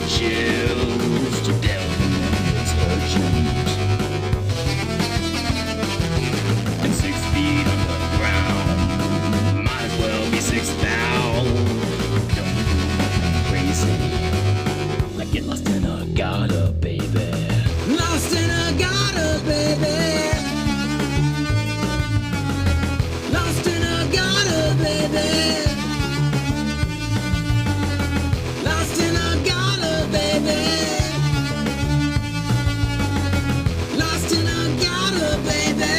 chills to death is urgent. And 6 feet underground might as well be 6 down. Don't be crazy, like get lost in a gutter, baby. Lost in a gutter, baby. Lost in a gutter, baby. Lost in a gutter, baby. Lost in a gutter, baby.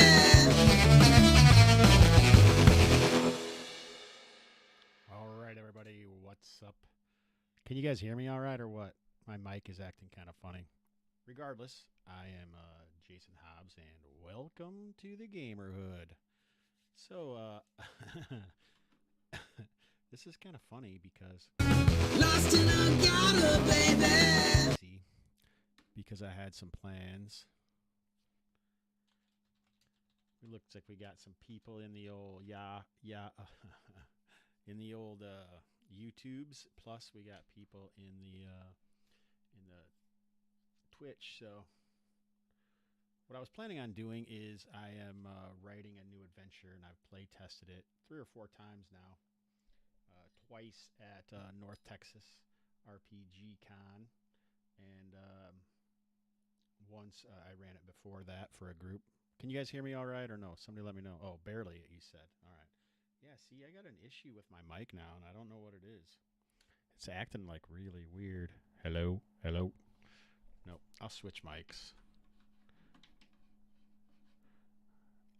All right, everybody, what's up? Can you guys hear me all right or what? My mic is acting kind of funny. Regardless, I am Jason Hobbs, and welcome to the Gamerhood. So, this is kind of funny because Lost in a gutter, baby. because I had some plans. It looks like we got some people in the old in the old YouTubes. Plus, we got people in the Twitch. So, what I was planning on doing is I am writing a new adventure, and I've play tested it 3 or 4 times now. Twice at North Texas RPG Con, and once I ran it before that for a group. Can you guys hear me all right or no? Somebody let me know. Oh, barely, you said. All right. Yeah, see, I got an issue with my mic now, and I don't know what it is. It's acting like really weird. Hello? Hello? No, I'll switch mics.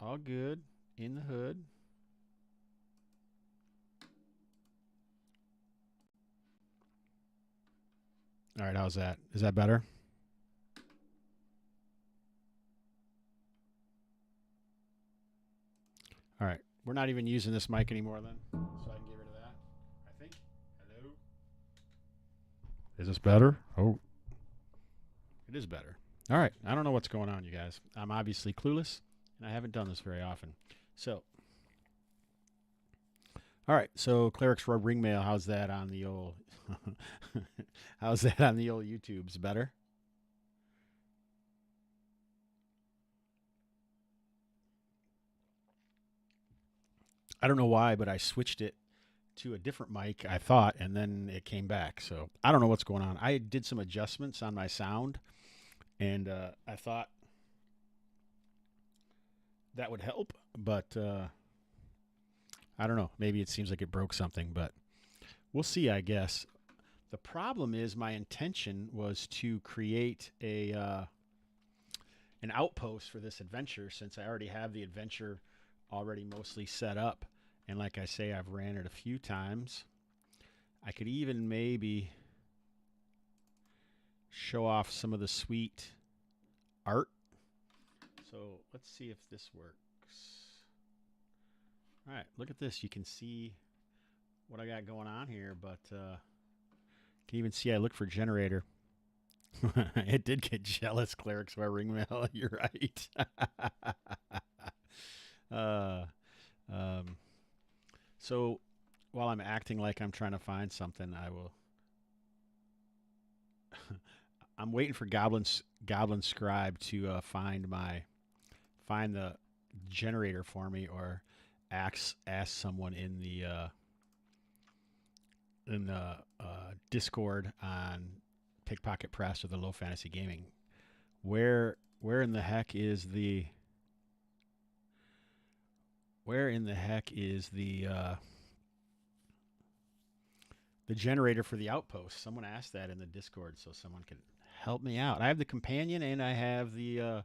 All good in the hood. All right, how's that? Is that better? All right, we're not even using this mic anymore then, so I can get rid of that, I think. Hello? Is this better? Oh, it is better. All right, I don't know what's going on, you guys. I'm obviously clueless, and I haven't done this very often. So, all right, so Cleric's Rub Ring Mail, how's that on the old... how's that on the old YouTubes? Better? I don't know why, but I switched it to a different mic, I thought, and then it came back. So I don't know what's going on. I did some adjustments on my sound, and I thought that would help, but I don't know. Maybe it seems like it broke something, but we'll see, I guess. The problem is my intention was to create an outpost for this adventure, since I already have the adventure already mostly set up. And like I say, I've ran it a few times. I could even maybe show off some of the sweet art. So let's see if this works. All right, look at this. You can see what I got going on here, but you can even see I look for generator. It did get jealous, Cleric's by Ring Mail. You're right. So while I'm acting like I'm trying to find something, I will. I'm waiting for Goblin Scribe to find the generator for me, or ask someone in the Discord on Pickpocket Press or the Low Fantasy Gaming. Where in the heck is the generator for the outpost? Someone asked that in the Discord, so someone can help me out. I have the companion and I have the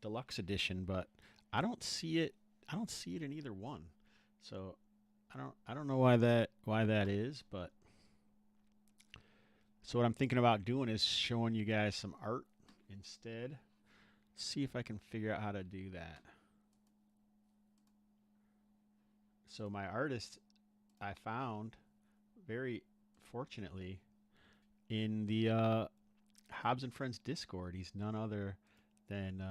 deluxe edition, but I don't see it. I don't see it in either one. So I don't know why that is, but so what I'm thinking about doing is showing you guys some art instead. See if I can figure out how to do that. So my artist I found, very fortunately, in the Hobbs and Friends Discord. He's none other than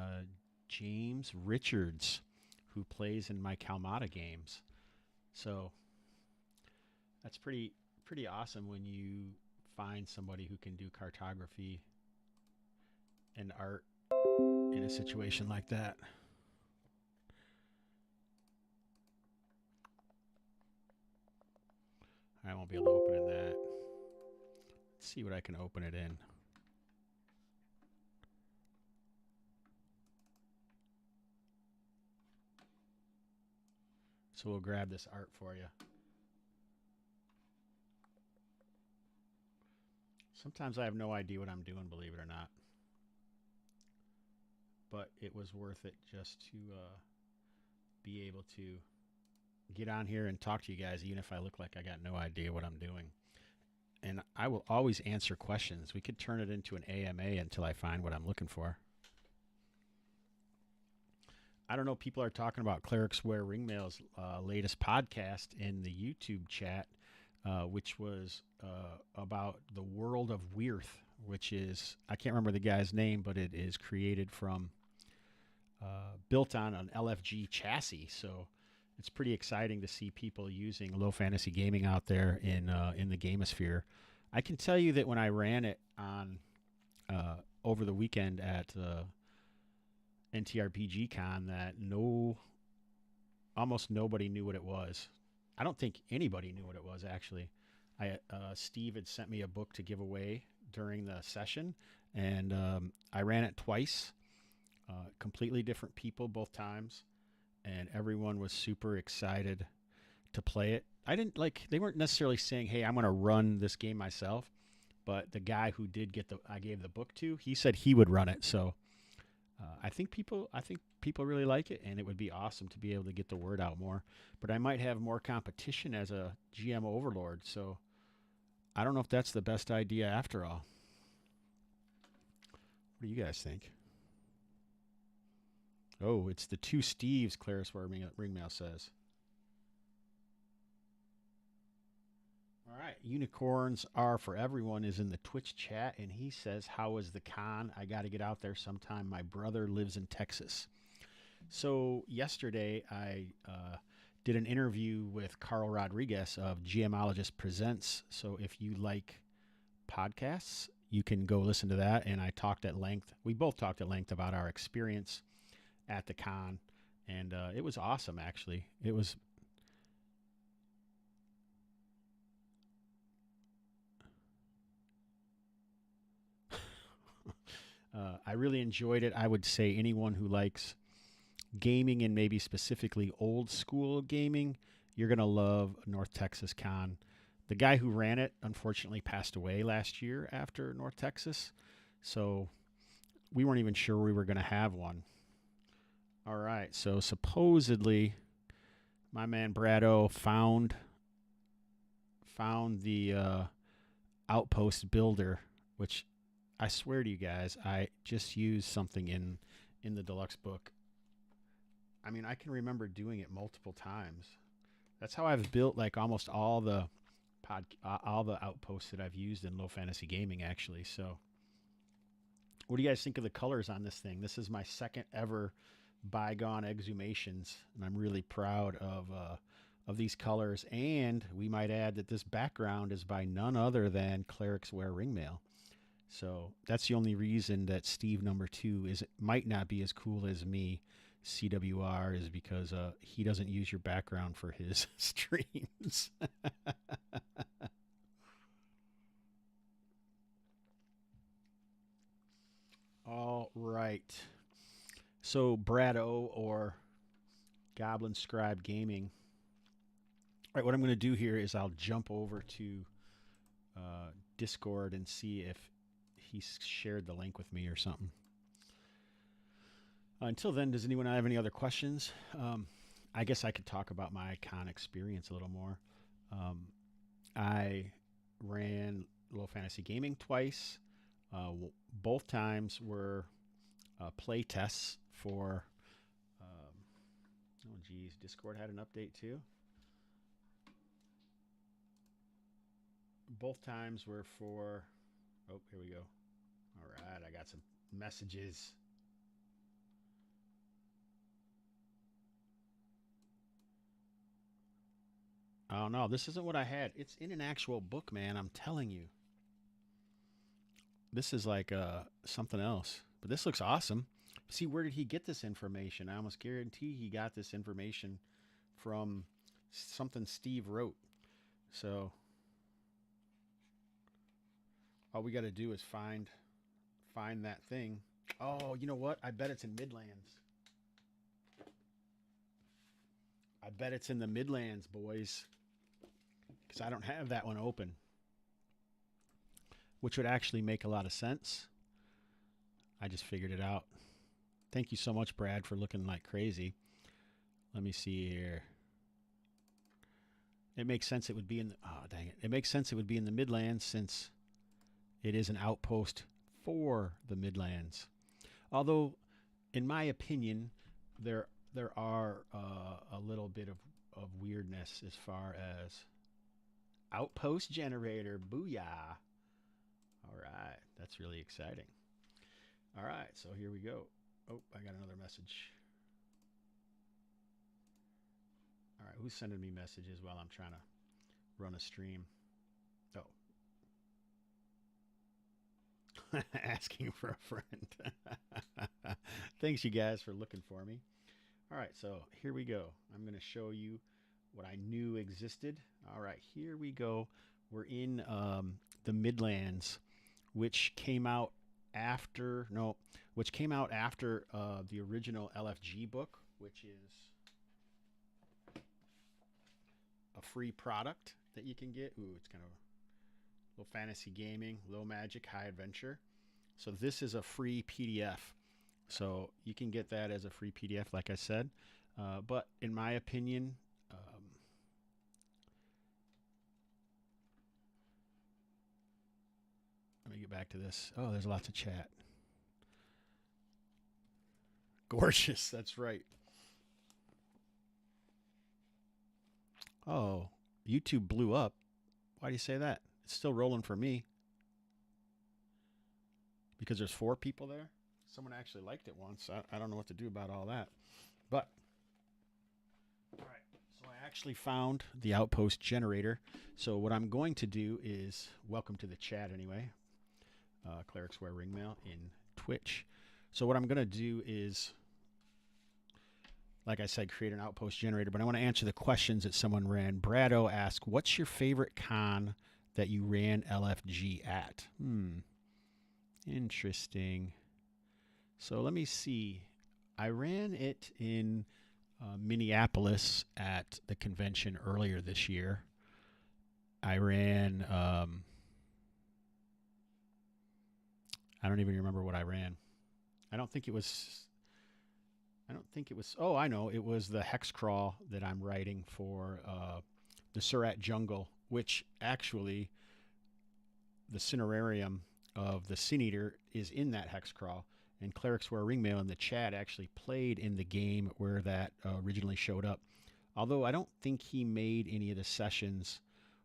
James Richards, who plays in my Kalmata games. So that's pretty awesome when you find somebody who can do cartography and art in a situation like that. I won't be able to open it in that. Let's see what I can open it in. So we'll grab this art for you. Sometimes I have no idea what I'm doing, believe it or not. But it was worth it just to be able to get on here and talk to you guys, even if I look like I got no idea what I'm doing. And I will always answer questions. We could turn it into an AMA until I find what I'm looking for. I don't know. People are talking about Clerics Wear Ringmail's latest podcast in the YouTube chat, which was about the world of Weirth, which is, I can't remember the guy's name, but it is created from, built on an LFG chassis. So it's pretty exciting to see people using low fantasy gaming out there in the gamosphere. I can tell you that when I ran it on over the weekend at NTRPG Con, that almost nobody knew what it was. I don't think anybody knew what it was, actually. Steve had sent me a book to give away during the session, and I ran it twice. Completely different people both times, and everyone was super excited to play it. They weren't necessarily saying, hey, I'm going to run this game myself, but the guy who I gave the book to, he said he would run it. So I think people really like it, and it would be awesome to be able to get the word out more. But I might have more competition as a GM overlord, so I don't know if that's the best idea after all. What do you guys think? Oh, it's the two Steves, Claris where Ringmail says. All right, Unicorns Are For Everyone is in the Twitch chat, and he says, how was the con? I got to get out there sometime. My brother lives in Texas. So yesterday I did an interview with Carl Rodriguez of GMologist Presents. So if you like podcasts, you can go listen to that. And I talked at length. We both talked at length about our experience at the con. And it was awesome, actually. It was... I really enjoyed it. I would say anyone who likes gaming, and maybe specifically old school gaming, you're going to love North Texas Con. The guy who ran it unfortunately passed away last year after North Texas, so we weren't even sure we were going to have one. All right, so supposedly my man Brad O found the Outpost Builder, which I swear to you guys, I just used something in the deluxe book. I mean, I can remember doing it multiple times. That's how I've built like almost all the outposts that I've used in low fantasy gaming, actually. So what do you guys think of the colors on this thing? This is my second ever Bygone Exhumations, and I'm really proud of these colors. And we might add that this background is by none other than Clerics Wear Ringmail. So that's the only reason that Steve number 2 might not be as cool as me, CWR, is because he doesn't use your background for his streams. All right. So Brad O, or Goblin Scribe Gaming. All right, what I'm going to do here is I'll jump over to Discord and see if he's shared the link with me or something. Until then, does anyone have any other questions? I guess I could talk about my con experience a little more. I ran Low Fantasy Gaming twice. Both times were play tests for... oh, geez. Discord had an update too? Both times were for... Oh, here we go. All right, I got some messages. Oh, no, this isn't what I had. It's in an actual book, man. I'm telling you. This is like something else. But this looks awesome. See, where did he get this information? I almost guarantee he got this information from something Steve wrote. So all we got to do is find that thing. Oh, you know what? I bet it's in Midlands. I bet it's in the Midlands, boys. Because I don't have that one open. Which would actually make a lot of sense. I just figured it out. Thank you so much, Brad, for looking like crazy. Let me see here. It makes sense it would be in the... Oh, dang it. It makes sense it would be in the Midlands since it is an outpost for the Midlands. Although, in my opinion, there are a little bit of weirdness as far as outpost generator. Booyah. All right. That's really exciting. All right. So here we go. Oh, I got another message. All right. Who's sending me messages while I'm trying to run a stream? Oh. Asking for a friend. Thanks, you guys, for looking for me. All right. So here we go. I'm going to show you what I knew existed. All right. Here we go. We're in the Midlands, which came out after the original LFG book, which is a free product that you can get. Ooh, it's kind of low fantasy gaming, low magic, high adventure. So this is a free PDF. So you can get that as a free PDF, like I said. But in my opinion, let me get back to this. Oh, there's lots of chat. Gorgeous, that's right. Oh, YouTube blew up. Why do you say that? It's still rolling for me. Because there's 4 people there? Someone actually liked it once. I don't know what to do about all that. But, all right. So I actually found the Outpost generator. So what I'm going to do is, welcome to the chat anyway. Clerics Wear Ringmail in Twitch. So what I'm going to do is, like I said, create an Outpost generator, but I want to answer the questions that someone ran. Brado asked, what's your favorite con that you ran LFG at? Interesting. So let me see. I ran it in Minneapolis at the convention earlier this year. I ran... I don't even remember what I ran. I don't think it was... Oh, I know. It was the hex crawl that I'm writing for the Surat Jungle, which actually the Cinerarium of the Sin Eater is in that hex crawl. And Clerics Wear Ringmail in the chat actually played in the game where that originally showed up. Although I don't think he made any of the sessions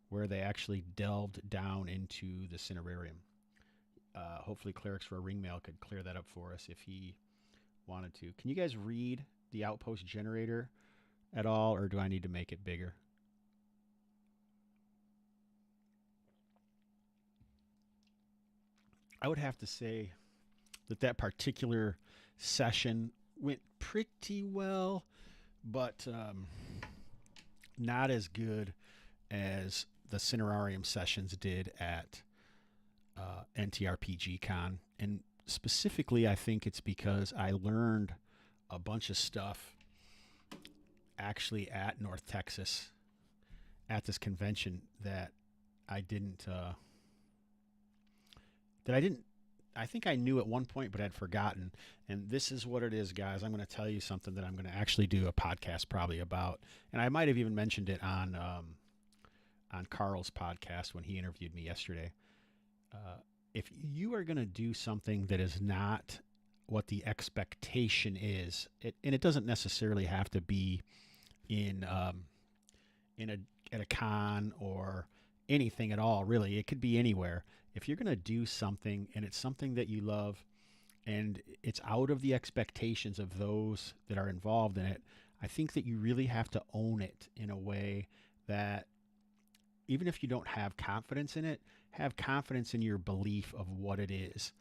where they actually delved down into the Cinerarium. Hopefully Clerics Wear Ringmail could clear that up for us if he wanted to. Can you guys read the Outpost generator at all, or do I need to make it bigger? I would have to say that particular session went pretty well, but not as good as the Cinerarium sessions did at NTRPG Con. And specifically, I think it's because I learned a bunch of stuff actually at North Texas at this convention that I didn't... I think I knew at one point, but had forgotten. And this is what it is, guys. I'm going to tell you something that I'm going to actually do a podcast probably about. And I might have even mentioned it on Carl's podcast when he interviewed me yesterday. If you are going to do something that is not what the expectation is, and it doesn't necessarily have to be at a con or anything at all, really. It could be anywhere. If you're going to do something and it's something that you love and it's out of the expectations of those that are involved in it, I think that you really have to own it in a way that even if you don't have confidence in it, have confidence in your belief of what it is.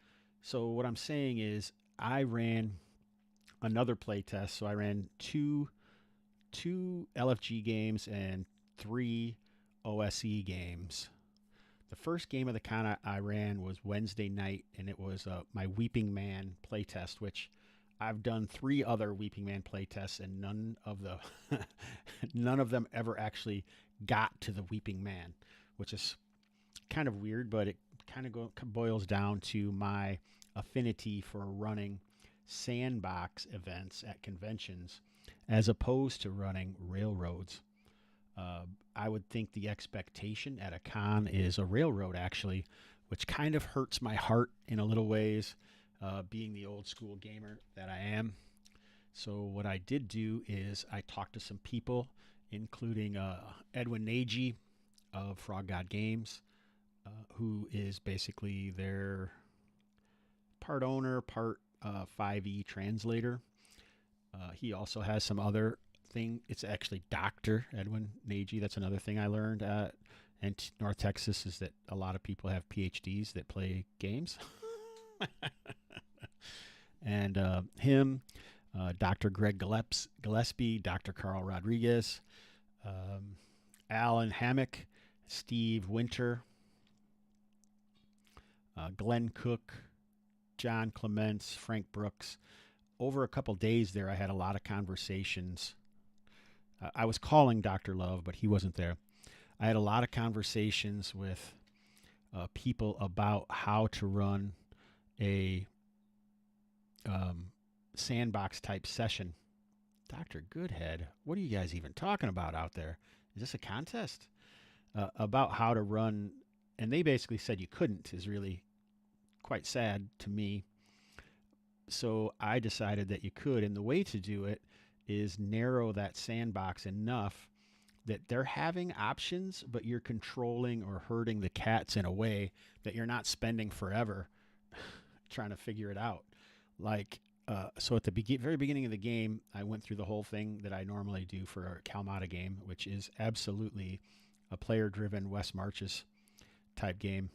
So what I'm saying is I ran another play test. So I ran two LFG games and 3 OSE games. The first game of the con I ran was Wednesday night, and it was my Weeping Man playtest, which I've done 3 other Weeping Man playtests, and none of them ever actually got to the Weeping Man, which is kind of weird, but it kind of boils down to my affinity for running sandbox events at conventions as opposed to running railroads. I would think the expectation at a con is a railroad, actually, which kind of hurts my heart in a little ways, being the old school gamer that I am. So what I did do is I talked to some people, including Edwin Nagy of Frog God Games, who is basically their part owner, part 5e translator. He also has some other thing. It's actually Dr. Edwin Nagy. That's another thing I learned in North Texas, is that a lot of people have PhDs that play games. And him, Dr. Greg Gillespie, Dr. Carl Rodriguez, Alan Hammock, Steve Winter, Glenn Cook, John Clements, Frank Brooks. Over a couple days there, I had a lot of conversations. I was calling Dr. Love, but he wasn't there. I had a lot of conversations with people about how to run a sandbox type session. Dr. Goodhead, what are you guys even talking about out there? Is this a contest? About how to run, and they basically said you couldn't, is really quite sad to me. So I decided that you could, and the way to do it is narrow that sandbox enough that they're having options, but you're controlling or herding the cats in a way that you're not spending forever trying to figure it out. Like, so at the very beginning of the game, I went through the whole thing that I normally do for a Kalmata game, which is absolutely a player-driven West Marches type game.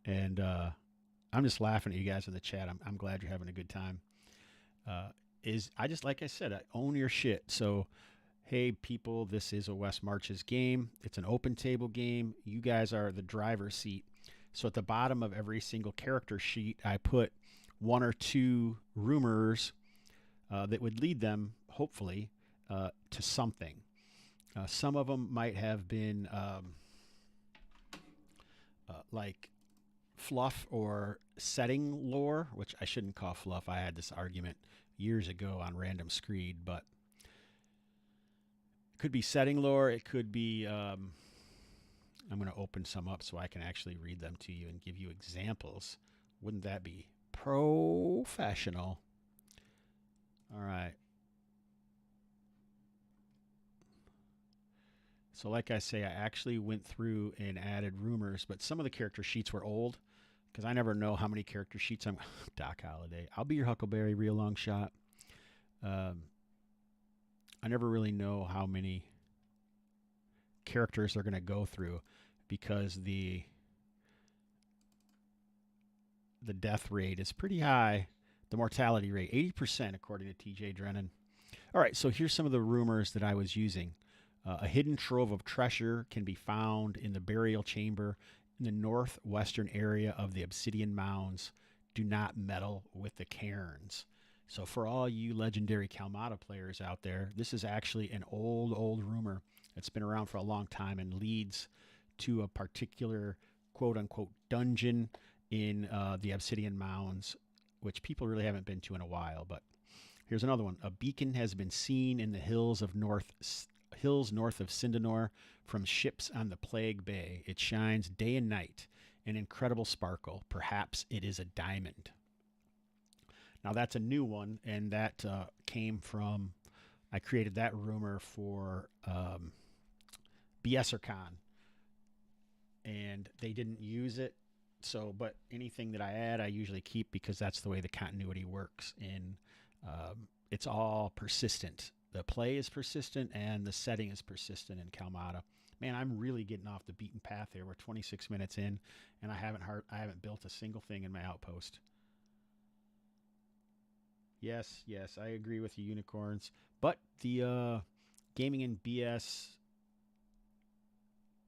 And I'm just laughing at you guys in the chat. I'm glad you're having a good time. Like I said, I own your shit. So, hey, people, this is a West Marches game. It's an open table game. You guys are the driver's seat. So at the bottom of every single character sheet, I put 1 or 2 rumors that would lead them, hopefully, to something. Some of them might have been like fluff or setting lore, which I shouldn't call fluff. I had this argument years ago on Random Screed, but it could be setting lore. It could be, I'm going to open some up so I can actually read them to you and give you examples. Wouldn't that be professional? All right. So like I say, I actually went through and added rumors, but some of the character sheets were old because I never know how many character sheets I'm... Doc Holliday. I'll be your Huckleberry, real long shot. I never really know how many characters they're going to go through because the death rate is pretty high. The mortality rate, 80% according to TJ Drennan. All right, so here's some of the rumors that I was using. A hidden trove of treasure can be found in the burial chamber in the northwestern area of the Obsidian Mounds. Do not meddle with the cairns. So for all you legendary Kalmata players out there, this is actually an old rumor that's been around for a long time and leads to a particular quote-unquote dungeon in the Obsidian Mounds, which people really haven't been to in a while. But here's another one. A beacon has been seen in the hills north of Sindanor from ships on the Plague Bay. It shines day and night, an incredible sparkle. Perhaps it is a diamond. Now that's a new one, and that came from, I created that rumor for BSerCon, and they didn't use it. So, but anything that I add, I usually keep because that's the way the continuity works. And it's all persistent. the play is persistent and the setting is persistent in Kalmata. Man, I'm really getting off the beaten path here. We're 26 minutes in, and I haven't built a single thing in my outpost. Yes, I agree with you, unicorns. But the gaming and BS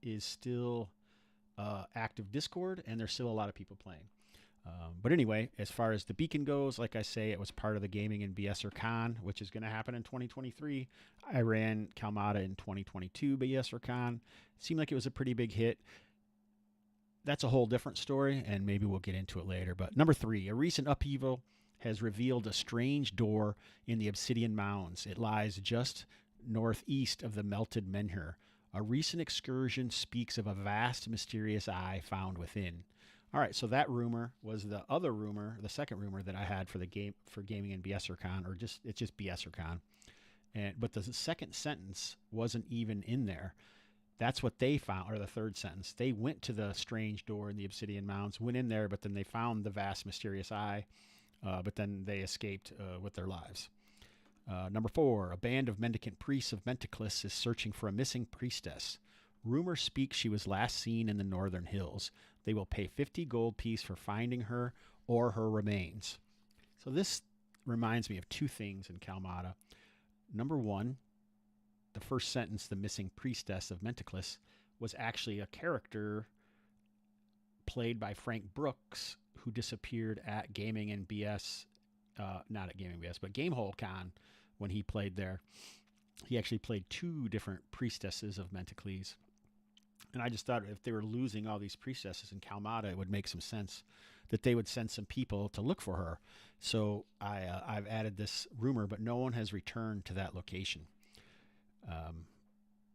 is still active Discord, and there's still a lot of people playing. But anyway, as far as the beacon goes, like I say, it was part of the Gaming and BSer Con, which is going to happen in 2023. I ran Kalmata in 2022 BSer Con. It seemed like it was a pretty big hit. That's a whole different story, and maybe we'll get into it later. But number 3, a recent upheaval has revealed a strange door in the Obsidian Mounds. It lies just northeast of the melted menhir. A recent excursion speaks of a vast, mysterious eye found within. All right, so that rumor was the other rumor, the second rumor that I had for the game for Gaming and BSerCon, or it's just BSerCon. But the second sentence wasn't even in there. That's what they found, or the third sentence. They went to the strange door in the Obsidian Mounds, went in there, but then they found the vast, mysterious eye, but then they escaped with their lives. Number 4, a band of mendicant priests of Menticlis is searching for a missing priestess. Rumors speak she was last seen in the northern hills. They will pay 50 gold piece for finding her or her remains. So this reminds me of 2 things in Kalmata. Number 1, the first sentence, the missing priestess of Menticlis, was actually a character played by Frank Brooks, who disappeared at Gaming and BS, not at Gaming BS, but Gamehole Con when he played there. He actually played 2 different priestesses of Menticles. And I just thought if they were losing all these priestesses in Kalmata, it would make some sense that they would send some people to look for her. So I've added this rumor, but no one has returned to that location.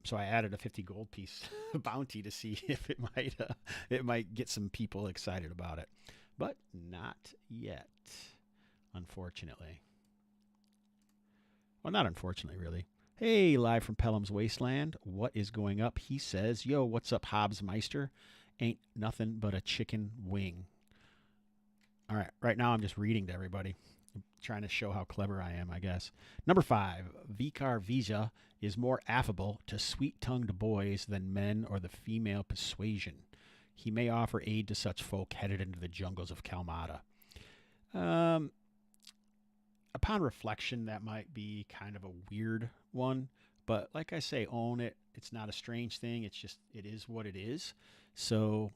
So I added a 50 gold piece bounty to see if it might get some people excited about it. But not yet, unfortunately. Well, not unfortunately, really. Hey, live from Pelham's Wasteland. What is going up? He says, yo, what's up, Hobbs Meister? Ain't nothing but a chicken wing. All right, right now I'm just reading to everybody. I'm trying to show how clever I am, I guess. Number 5, Vikar Vija is more affable to sweet-tongued boys than men or the female persuasion. He may offer aid to such folk headed into the jungles of Kalmata. Upon reflection, that might be kind of a weird one, but like I say, own it. It's not a strange thing. It's just, it is what it is. So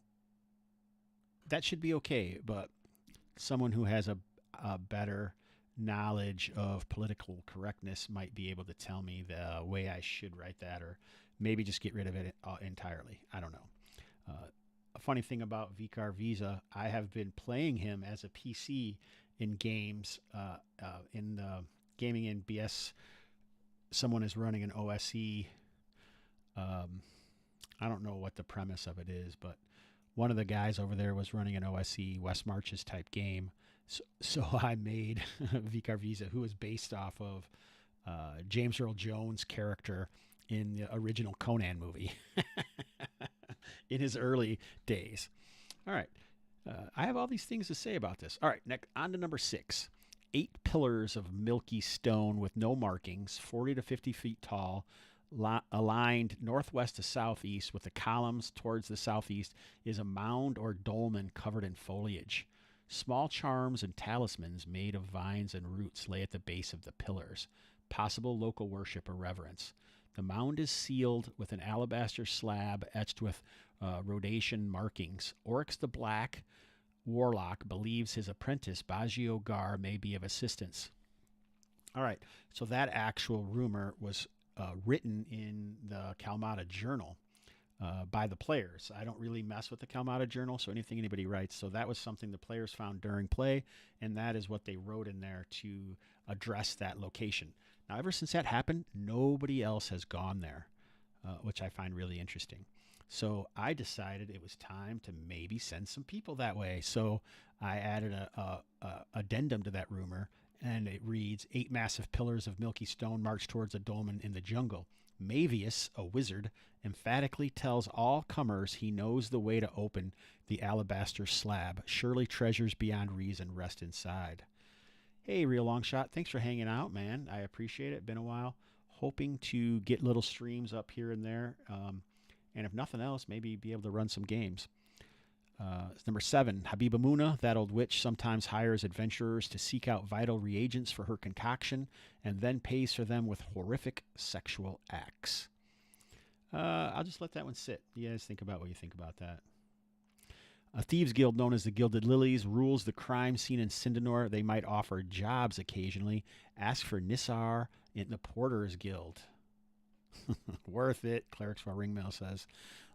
that should be okay. But someone who has a better knowledge of political correctness might be able to tell me the way I should write that, or maybe just get rid of it entirely. I don't know. A funny thing about Vikar Visa, I have been playing him as a PC in games, in the Gaming and BS. Someone is running an OSE. I don't know what the premise of it is, but one of the guys over there was running an OSE, West Marches type game. So I made Vikar Visa, who is based off of James Earl Jones' character in the original Conan movie in his early days. All right. I have all these things to say about this. All right, next, on to number 6. 8 pillars of milky stone with no markings, 40 to 50 feet tall, aligned northwest to southeast with the columns towards the southeast, is a mound or dolmen covered in foliage. Small charms and talismans made of vines and roots lay at the base of the pillars, possible local worship or reverence. The mound is sealed with an alabaster slab etched with rhodesian markings. Oryx the Black Warlock believes his apprentice Baggio Gar may be of assistance. All right, so that actual rumor was written in the Kalmata Journal by the players. I don't really mess with the Kalmata Journal, so anything anybody writes. So that was something the players found during play, and that is what they wrote in there to address that location. Now, ever since that happened, nobody else has gone there, which I find really interesting. So I decided it was time to maybe send some people that way. So I added a addendum to that rumor, and it reads, 8 massive pillars of milky stone march towards a dolmen in the jungle. Mavius, a wizard, emphatically tells all comers he knows the way to open the alabaster slab. Surely treasures beyond reason rest inside. Hey, Real Long Shot, thanks for hanging out, man. I appreciate it. Been a while. hoping to get little streams up here and there. And if nothing else, maybe be able to run some games. Number 7, Habiba Muna, that old witch, sometimes hires adventurers to seek out vital reagents for her concoction and then pays for them with horrific sexual acts. I'll just let that one sit. You guys think about what you think about that. A thieves guild known as the Gilded Lilies rules the crime scene in Sindanor. They might offer jobs occasionally. Ask for Nissar in the Porters Guild. Worth it, Clerics for Ringmail says.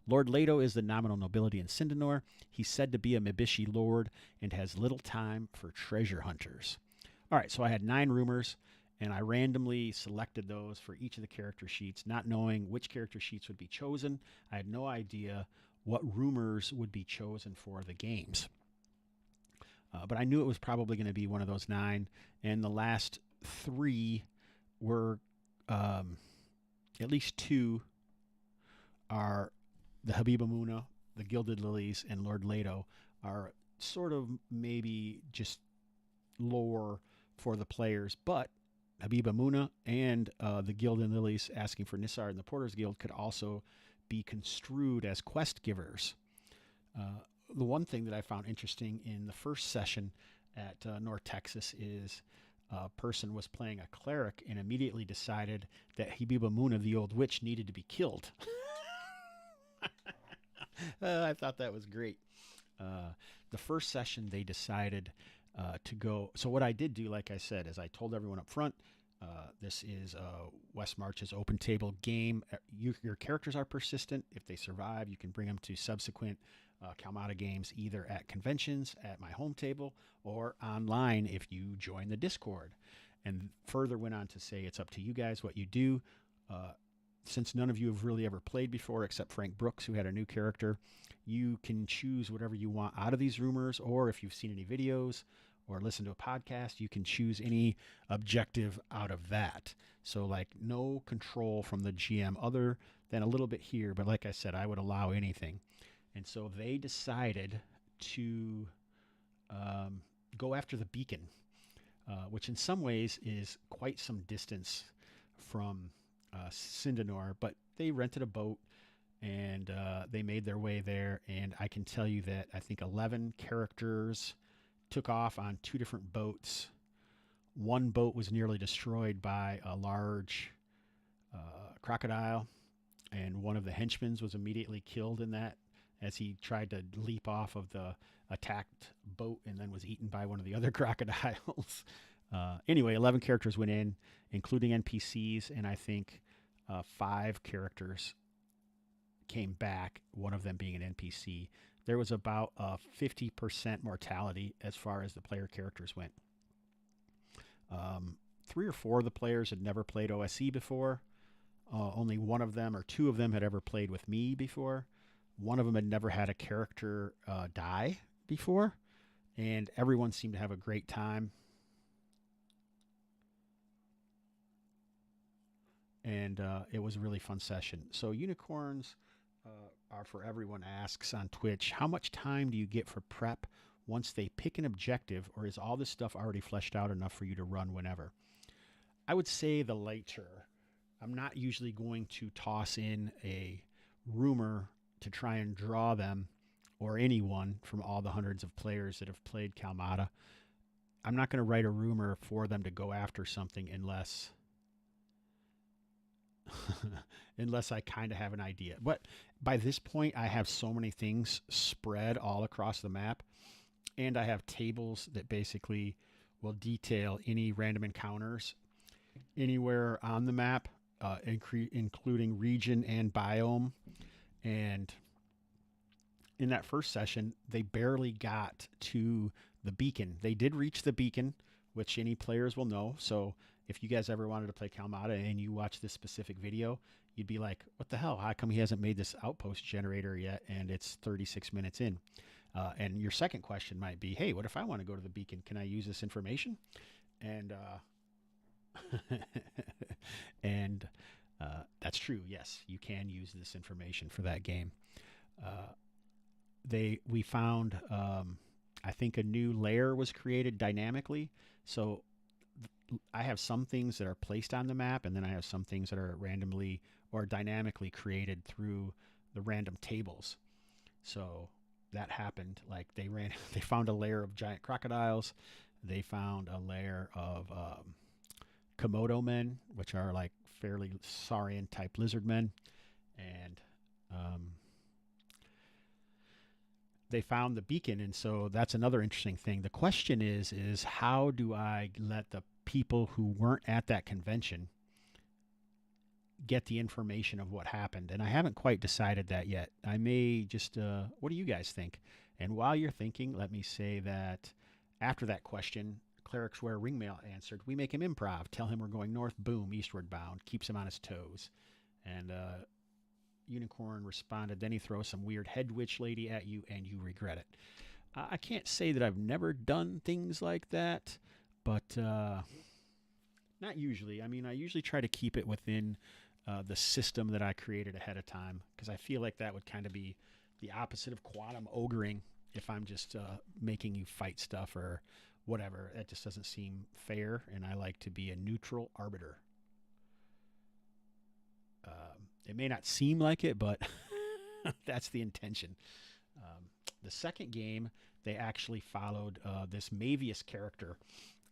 Lord Leto is the nominal nobility in Sindanor. He's said to be a Mibishi lord and has little time for treasure hunters. All right, so I had 9 rumors, and I randomly selected those for each of the character sheets, not knowing which character sheets would be chosen. I had no idea what rumors would be chosen for the games. But I knew it was probably going to be one of those 9, and the last 3 were, at least 2 are the Habiba Muna, the Gilded Lilies, and Lord Leto are sort of maybe just lore for the players, but Habiba Muna and the Gilded Lilies asking for Nissar and the Porters Guild could also be construed as quest givers. The one thing that I found interesting in the first session at North Texas is a person was playing a cleric and immediately decided that Habiba Muna, the old witch, needed to be killed. I thought that was great. The first session, they decided to go. So what I did do, like I said, is I told everyone up front, this is West March's open table game. Your characters are persistent. If they survive, you can bring them to subsequent Kalmata games, either at conventions, at my home table, or online if you join the Discord. And further went on to say it's up to you guys what you do. Since none of you have really ever played before, except Frank Brooks, who had a new character, you can choose whatever you want out of these rumors, or if you've seen any videos or listened to a podcast, you can choose any objective out of that. So, like, no control from the GM other than a little bit here, but like I said, I would allow anything. And so they decided to go after the beacon, which in some ways is quite some distance from Sindanor, but they rented a boat and they made their way there. And I can tell you that I think 11 characters took off on 2 different boats. One boat was nearly destroyed by a large crocodile, and one of the henchmen was immediately killed in that as he tried to leap off of the attacked boat and then was eaten by one of the other crocodiles. Anyway, 11 characters went in, including NPCs, and I think 5 characters came back, one of them being an NPC. There was about a 50% mortality as far as the player characters went. 3 or 4 of the players had never played OSE before. Only one of them or 2 of them had ever played with me before. One of them had never had a character die before, and everyone seemed to have a great time. And it was a really fun session. So unicorns are for everyone asks on Twitch, how much time do you get for prep once they pick an objective, or is all this stuff already fleshed out enough for you to run whenever? I would say the later. I'm not usually going to toss in a rumor to try and draw them or anyone from all the hundreds of players that have played Kalmata. I'm not going to write a rumor for them to go after something unless unless I kind of have an idea. But by this point, I have so many things spread all across the map, and I have tables that basically will detail any random encounters anywhere on the map, including region and biome. And in that first session, they barely got to the beacon. They did reach the beacon, which any players will know. So if you guys ever wanted to play Kalmata and you watch this specific video, you'd be like, what the hell? How come he hasn't made this outpost generator yet? And it's 36 minutes in. And your second question might be, hey, what if I want to go to the beacon? Can I use this information? And and that's true. Yes, you can use this information for that game. We found, I think a new layer was created dynamically. So I have some things that are placed on the map, and then I have some things that are randomly or dynamically created through the random tables. So that happened. Like they found a lair of giant crocodiles. They found a lair of Komodo men, which are like fairly saurian type lizard men, and um, they found the beacon. And so that's another interesting thing. The question is how do I let the people who weren't at that convention get the information of what happened? And I haven't quite decided that yet. I may just, what do you guys think? And while you're thinking, let me say that after that question, Clerics Wear Ringmail answered, we make him improv, tell him we're going north, boom, eastward bound, keeps him on his toes. And Unicorn responded, then he throws some weird head witch lady at you and you regret it. I can't say that I've never done things like that, but not usually. I mean, I usually try to keep it within the system that I created ahead of time, because I feel like that would kind of be the opposite of quantum ogring if I'm just making you fight stuff or whatever. That just doesn't seem fair, and I like to be a neutral arbiter. It may not seem like it, but that's the intention. The second game, they actually followed this Mavius character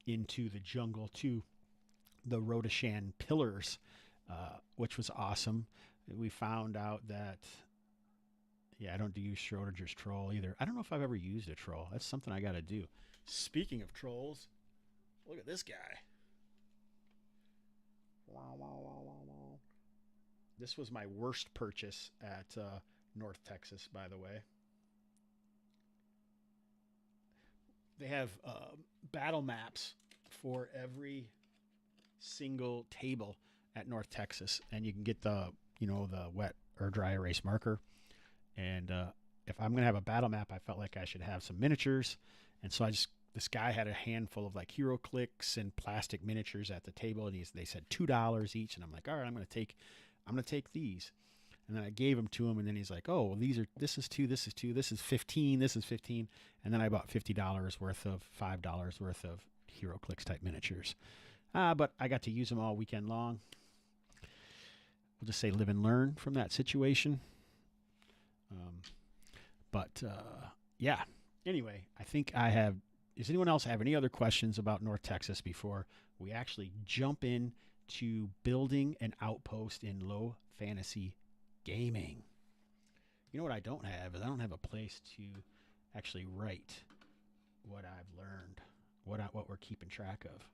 into the jungle to the Rodashan pillars, which was awesome. We found out that, yeah, I don't use Schrodinger's troll either. I don't know if I've ever used a troll. That's something I got to do. Speaking of trolls, look at this guy. This was my worst purchase at North Texas, by the way. They have battle maps for every single table at North Texas, and you can get the wet or dry erase marker. And if I'm gonna have a battle map, I felt like I should have some miniatures, and so this guy had a handful of like hero clicks and plastic miniatures at the table, and they said $2 each, and I'm like, all right, I'm gonna take these. And then I gave them to him, and then he's like, oh, well, this is 2, this is 2, this is 15, this is 15. And then I bought $50 worth of $5 worth of hero clicks type miniatures. But I got to use them all weekend long. We'll just say live and learn from that situation. Yeah. Anyway, I think I have. Does anyone else have any other questions about North Texas before we actually jump in to building an outpost in low fantasy gaming? You know what I don't have is I don't have a place to actually write what I've learned, what we're keeping track of.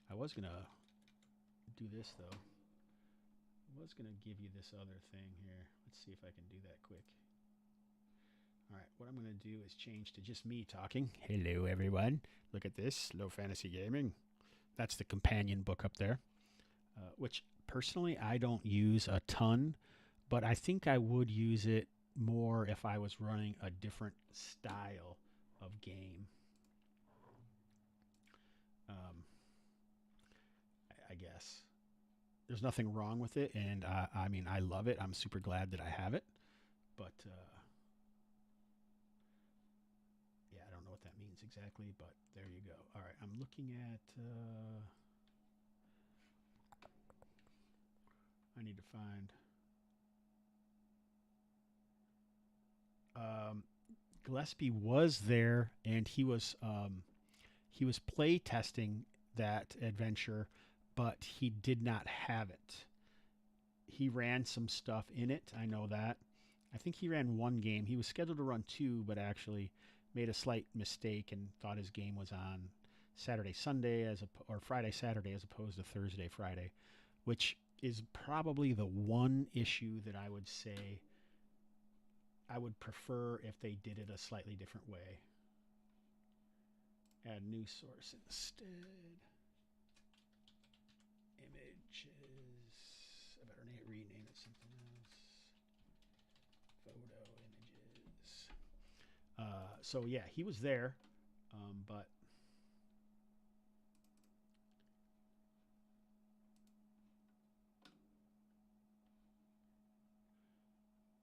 I was gonna do this though. I was gonna give you this other thing here. Let's see if I can do that quick. All right, what I'm going to do is change to just me talking. Hello, everyone. Look at this, Low Fantasy Gaming. That's the companion book up there, which personally I don't use a ton, but I think I would use it more if I was running a different style of game. I guess. There's nothing wrong with it, and I mean, I love it. I'm super glad that I have it, but... I don't know what that means exactly, but there you go. All right, I'm looking at... I need to find... Gillespie was there, and he was play testing that adventure, but he did not have it. He ran some stuff in it, I know that. I think he ran one game. He was scheduled to run 2, but actually made a slight mistake and thought his game was on Saturday, Sunday or Friday, Saturday, as opposed to Thursday, Friday, which is probably the one issue that I would say I would prefer if they did it a slightly different way. Add new source instead. Images. I better rename it something else. Photo images. So yeah, he was there, but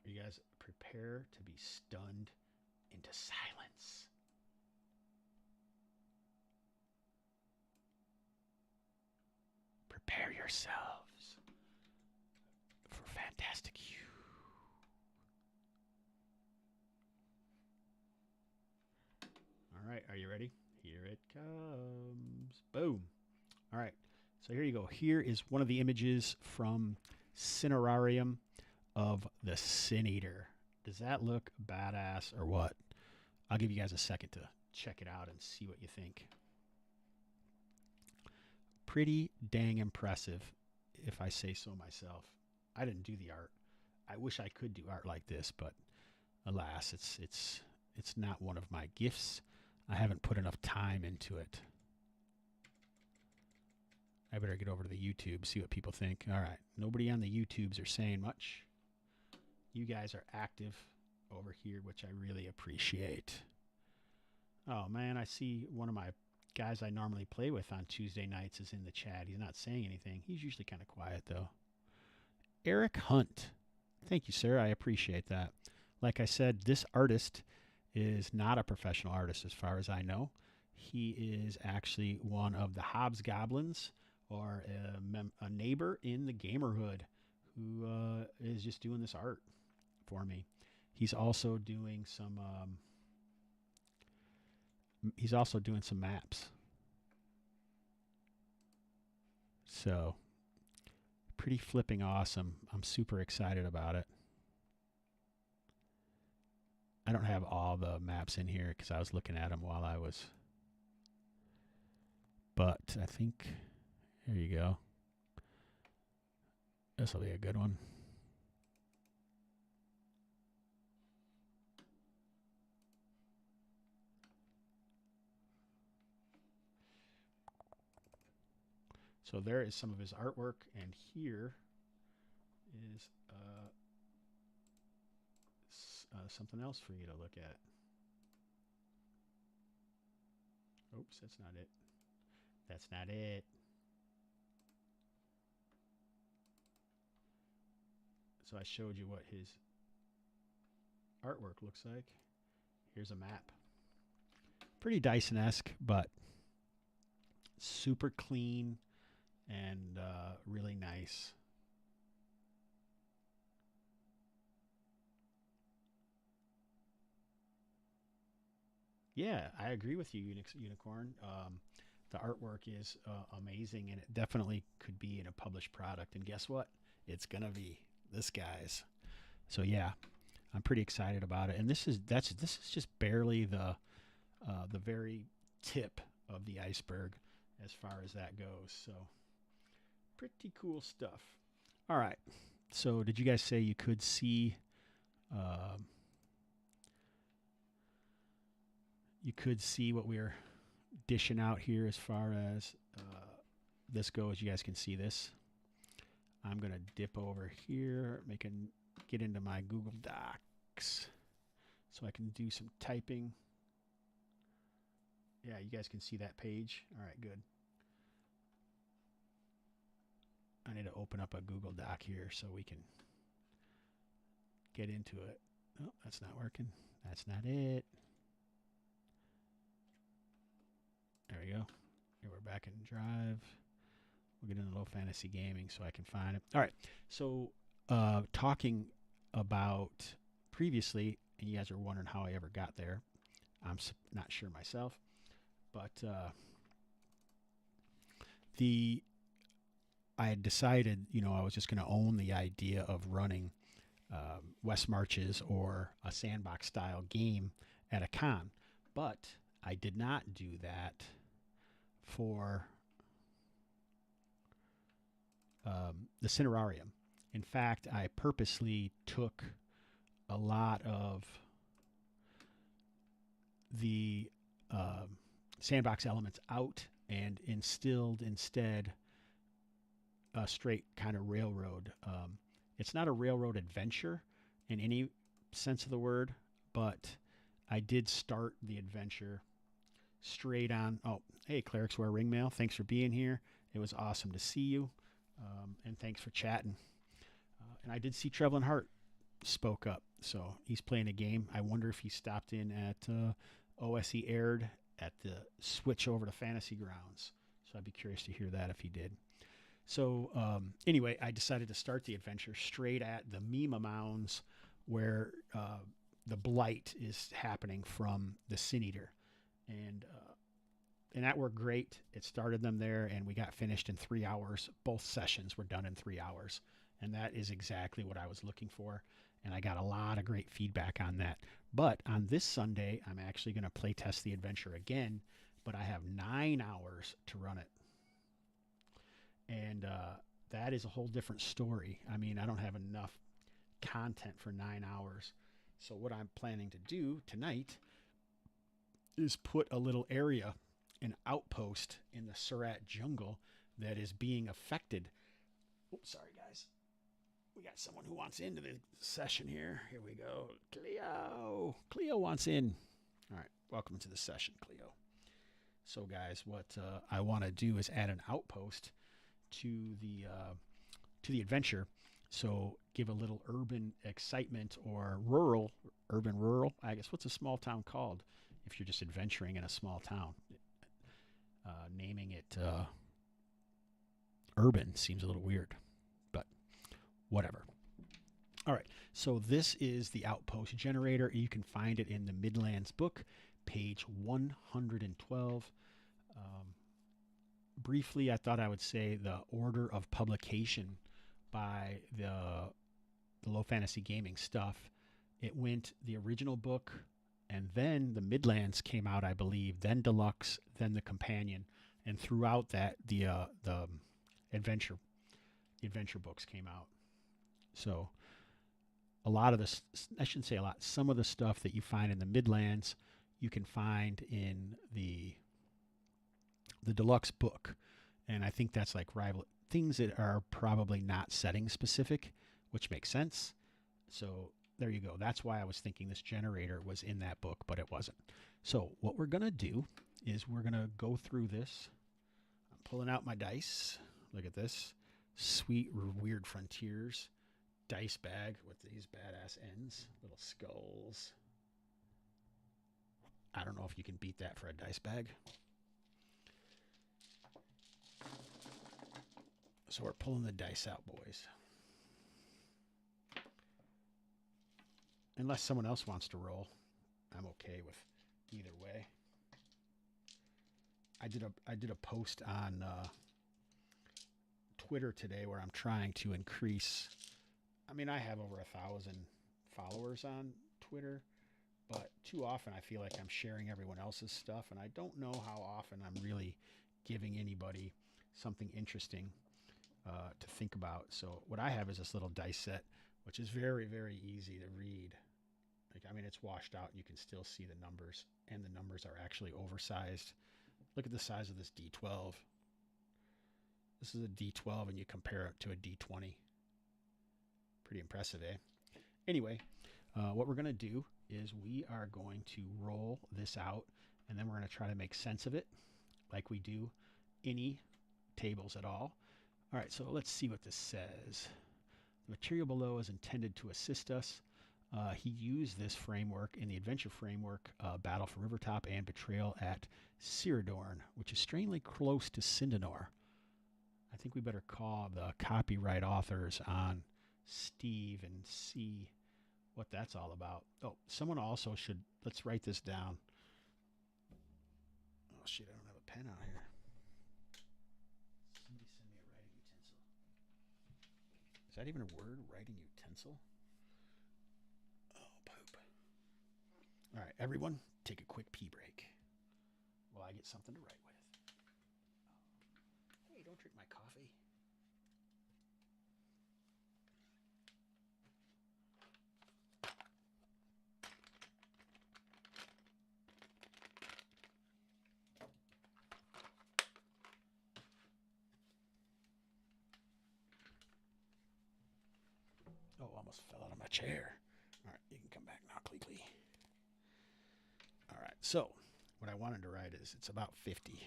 are you guys prepare to be stunned into silence? Prepare yourselves for fantastic you. All right, are you ready? Here it comes. Boom. All right, so here you go. Here is one of the images from Cinerarium of the Sin Eater. Does that look badass or what? I'll give you guys a second to check it out and see what you think. Pretty dang impressive, if I say so myself. I didn't do the art. I wish I could do art like this, but alas, it's not one of my gifts. I haven't put enough time into it. I better get over to the YouTube, see what people think. All right, nobody on the YouTubes are saying much. You guys are active over here, which I really appreciate. Oh man, I see one of my guys I normally play with on Tuesday nights is in the chat. He's not saying anything. He's usually kind of quiet though. Eric Hunt. Thank you, sir. I appreciate that. Like I said, this artist is not a professional artist as far as I know. He is actually one of the Hobbs goblins, or a neighbor in the gamerhood who is just doing this art for me. He's also doing some maps. So pretty flipping awesome. I'm super excited about it. I don't have all the maps in here because I was looking at them while I was, but I think, here you go. This will be a good one. So there is some of his artwork, and here is something else for you to look at. Oops, that's not it. That's not it. So I showed you what his artwork looks like. Here's a map. Pretty Dyson-esque, but super clean and really nice. Yeah, I agree with you, Unicorn. The artwork is amazing, and it definitely could be in a published product. And guess what? It's gonna be this guy's. So yeah, I'm pretty excited about it. And this is just barely the very tip of the iceberg as far as that goes. So pretty cool stuff. All right. So did you guys say you could see? You could see what we're dishing out here as far as this goes. You guys can see this. I'm going to dip over here, get into my Google Docs so I can do some typing. Yeah, you guys can see that page. All right, good. I need to open up a Google Doc here so we can get into it. Oh, that's not working. That's not it. There we go. Here we're back in Drive. We'll get into low fantasy gaming so I can find it. All right. So talking about previously, and you guys are wondering how I ever got there. I'm not sure myself, but I had decided, I was just going to own the idea of running West Marches or a sandbox style game at a con, but I did not do that for the Cinerarium. In fact, I purposely took a lot of the sandbox elements out and instilled instead a straight kind of railroad. It's not a railroad adventure in any sense of the word, but I did start the adventure straight on. Oh, hey, Clerics Wear Ringmail. Thanks for being here. It was awesome to see you. And thanks for chatting. And I did see Trevlin Hart spoke up. So he's playing a game. I wonder if he stopped in at OSE Aired at the switch over to Fantasy Grounds. So I'd be curious to hear that if he did. So anyway, I decided to start the adventure straight at the Mima Mounds, where the blight is happening from the Sin Eater, and that worked great. It started them there, and we got finished in 3 hours. Both sessions were done in 3 hours, and that is exactly what I was looking for. And I got a lot of great feedback on that. But on this Sunday, I'm actually going to play test the adventure again, but I have 9 hours to run it. And that is a whole different story. I mean, I don't have enough content for 9 hours. So what I'm planning to do tonight is put a little area, an outpost in the Surat jungle that is being affected. Oops, sorry guys. We got someone who wants into the session here. Here we go. Cleo. Cleo wants in. All right. Welcome to the session, Cleo. So guys, what I want to do is add an outpost to the adventure. So give a little urban excitement, or rural, I guess. What's a small town called if you're just adventuring in a small town? Naming it urban seems a little weird, but whatever. All right, so this is the outpost generator. You can find it in the Midlands book, page 112. Briefly, I thought I would say the order of publication by the Low Fantasy Gaming stuff. It went the original book, and then the Midlands came out, I believe, then Deluxe, then the Companion, and throughout that, the adventure books came out. So a lot of this, I shouldn't say a lot, some of the stuff that you find in the Midlands, you can find in the Deluxe book. And I think that's like rival things that are probably not setting specific, which makes sense. So there you go. That's why I was thinking this generator was in that book, but it wasn't. So what we're going to do is we're going to go through this. I'm pulling out my dice. Look at this. Sweet Weird Frontiers dice bag with these badass ends, little skulls. I don't know if you can beat that for a dice bag. So we're pulling the dice out, boys. Unless someone else wants to roll, I'm okay with either way. I did a post on Twitter today where I'm trying to increase. I mean, I have over 1,000 followers on Twitter, but too often I feel like I'm sharing everyone else's stuff, and I don't know how often I'm really giving anybody something interesting to think about. So what I have is this little dice set, which is very, very easy to read. Like, I mean, it's washed out. You can still see the numbers, and the numbers are actually oversized. Look at the size of this D12. This is a D12, and you compare it to a D20. Pretty impressive, eh? Anyway, what we're going to do is we are going to roll this out, and then we're going to try to make sense of it like we do any tables at all. All right, so let's see what this says. The material below is intended to assist us. He used this framework in the adventure framework, Battle for Rivertop and Betrayal at Cyrodiorn, which is strangely close to Sindanor. I think we better call the copyright authors on Steve and see what that's all about. Oh, someone also should, let's write this down. Oh shit, I don't have a pen out here. Somebody send me a writing utensil. Is that even a word, writing utensil? Oh, poop. All right, everyone, take a quick pee break while I get something to write with. Hey, don't drink my coffee. Oh, almost fell out of my chair. All right, you can come back now, Clee. All right, so what I wanted to write is it's about 50.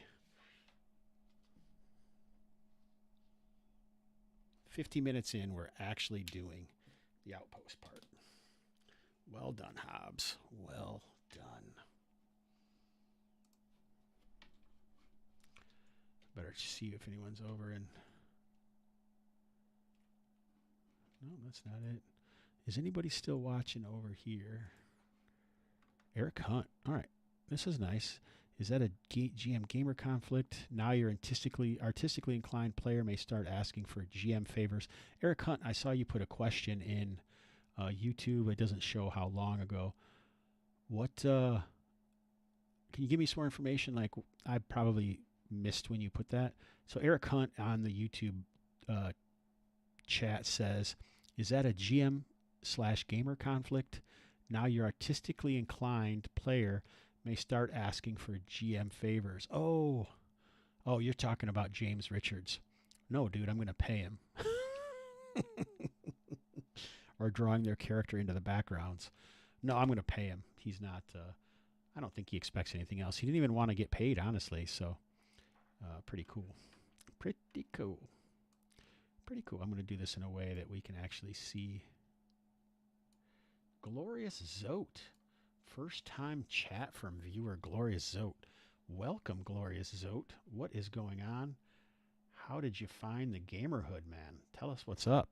50 minutes in, we're actually doing the outpost part. Well done, Hobbs. Well done. Better see if anyone's over in that's not it. Is anybody still watching over here? Eric Hunt. All right. This is nice. Is that a GM gamer conflict? Now your artistically inclined player may start asking for GM favors. Eric Hunt, I saw you put a question in YouTube. It doesn't show how long ago. What, can you give me some more information? Like, I probably missed when you put that. So Eric Hunt on the YouTube chat says, is that a GM/gamer conflict? Now your artistically inclined player may start asking for GM favors. Oh, you're talking about James Richards. No, dude, I'm going to pay him. Or drawing their character into the backgrounds. No, I'm going to pay him. He's not, I don't think he expects anything else. He didn't even want to get paid, honestly. So, pretty cool. Pretty cool. Pretty cool. I'm going to do this in a way that we can actually see. Glorious Zote. First time chat from viewer Glorious Zote. Welcome, Glorious Zote. What is going on? How did you find the gamerhood, man? Tell us what's up.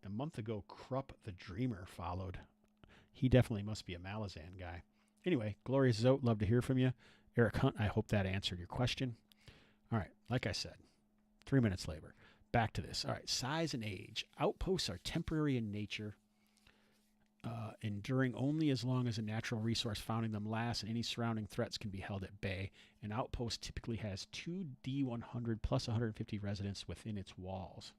A month ago, Krupp the Dreamer followed. He definitely must be a Malazan guy. Anyway, Glorious Zote, love to hear from you. Eric Hunt, I hope that answered your question. All right, like I said, 3 minutes later. Back to this. All right, size and age. Outposts are temporary in nature, enduring only as long as a natural resource found in them lasts, and any surrounding threats can be held at bay. An outpost typically has 2 D100 plus 150 residents within its walls.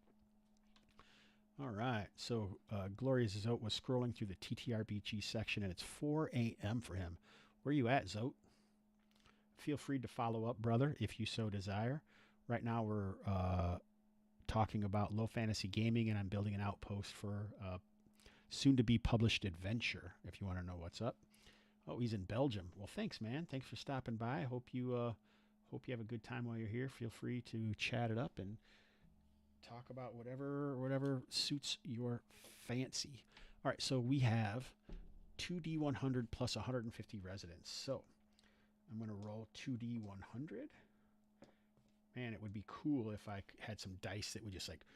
All right, so Glorious Zote was scrolling through the TTRPG section, and it's 4 a.m. for him. Where you at, Zote? Feel free to follow up, brother, if you so desire. Right now we're talking about low fantasy gaming, and I'm building an outpost for soon-to-be published adventure, if you want to know what's up. Oh, he's in Belgium. Well, thanks, man. Thanks for stopping by. I hope you have a good time while you're here. Feel free to chat it up and talk about whatever suits your fancy. All right, so we have 2D100 plus 150 residents. So I'm going to roll 2D100. Man, it would be cool if I had some dice that would just like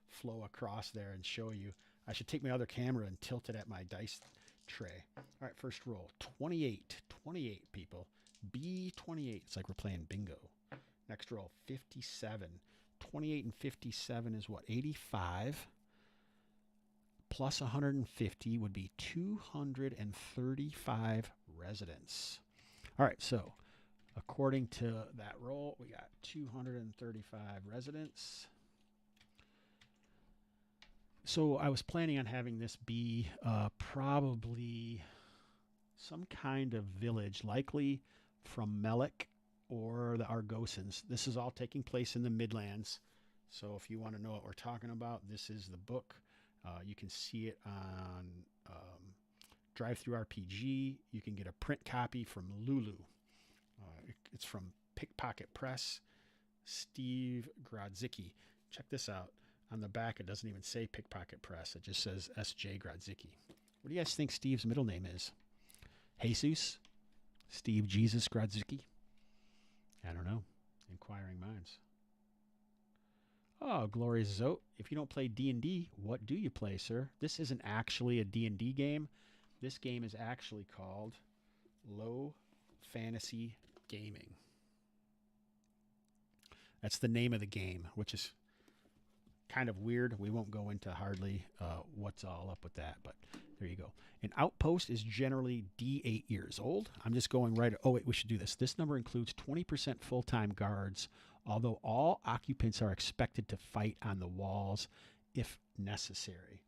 flow across there and show you. I should take my other camera and tilt it at my dice tray. All right, first roll. 28. 28, people. B28. It's like we're playing bingo. Next roll. 57. 28 and 57 is what? 85. Plus 150 would be 235 residents. All right, so according to that roll, we got 235 residents. So I was planning on having this be probably some kind of village, likely from Melek or the Argosans. This is all taking place in the Midlands. So if you want to know what we're talking about, this is the book. You can see it on Drive-Thru RPG. You can get a print copy from Lulu. It's from Pickpocket Press, Steve Grodzicki. Check this out. On the back, it doesn't even say Pickpocket Press. It just says S.J. Grodzicki. What do you guys think Steve's middle name is? Jesus? Steve Jesus Grodzicki? I don't know. Inquiring minds. Oh, Glorious Zote. If you don't play D&D, what do you play, sir? This isn't actually a D&D game. This game is actually called Low Fantasy Gaming. That's the name of the game, which is kind of weird. We won't go into hardly what's all up with that, but there you go. An outpost is generally D8 years old. I'm just going right. Oh, wait, we should do this. This number includes 20% full-time guards, although all occupants are expected to fight on the walls if necessary.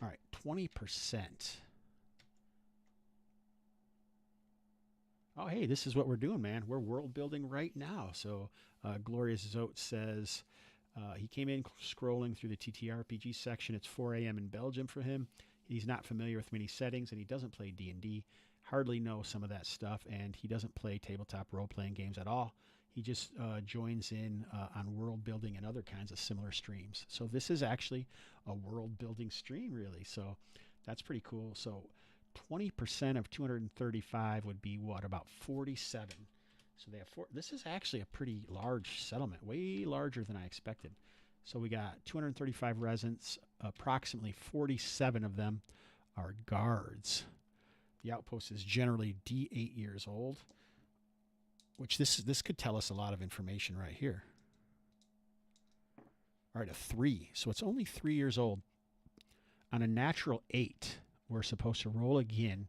All right, 20%. Oh, hey, this is what we're doing, man. We're world building right now. So Glorious Zote says he came in scrolling through the TTRPG section. It's 4 a.m. in Belgium for him. He's not familiar with many settings, and he doesn't play D&D, hardly know some of that stuff, and he doesn't play tabletop role-playing games at all. He just joins in on world building and other kinds of similar streams. So this is actually a world building stream, really. So that's pretty cool. So 20% of 235 would be what? About 47. So they have four. This is actually a pretty large settlement, way larger than I expected. So we got 235 residents, approximately 47 of them are guards. The outpost is generally D8 years old, which this could tell us a lot of information right here. All right, a 3. So it's only 3 years old. On a natural 8, we're supposed to roll again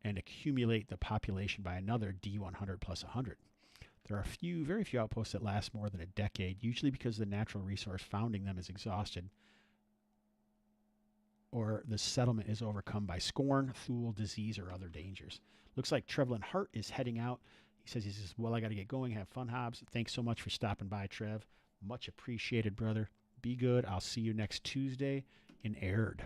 and accumulate the population by another D100 plus 100. There are very few outposts that last more than a decade, usually because the natural resource founding them is exhausted or the settlement is overcome by scorn, thule, disease, or other dangers. Looks like Trevlin Hart is heading out. He says, well, I got to get going. Have fun, Hobbs. Thanks so much for stopping by, Trev. Much appreciated, brother. Be good. I'll see you next Tuesday in Aired.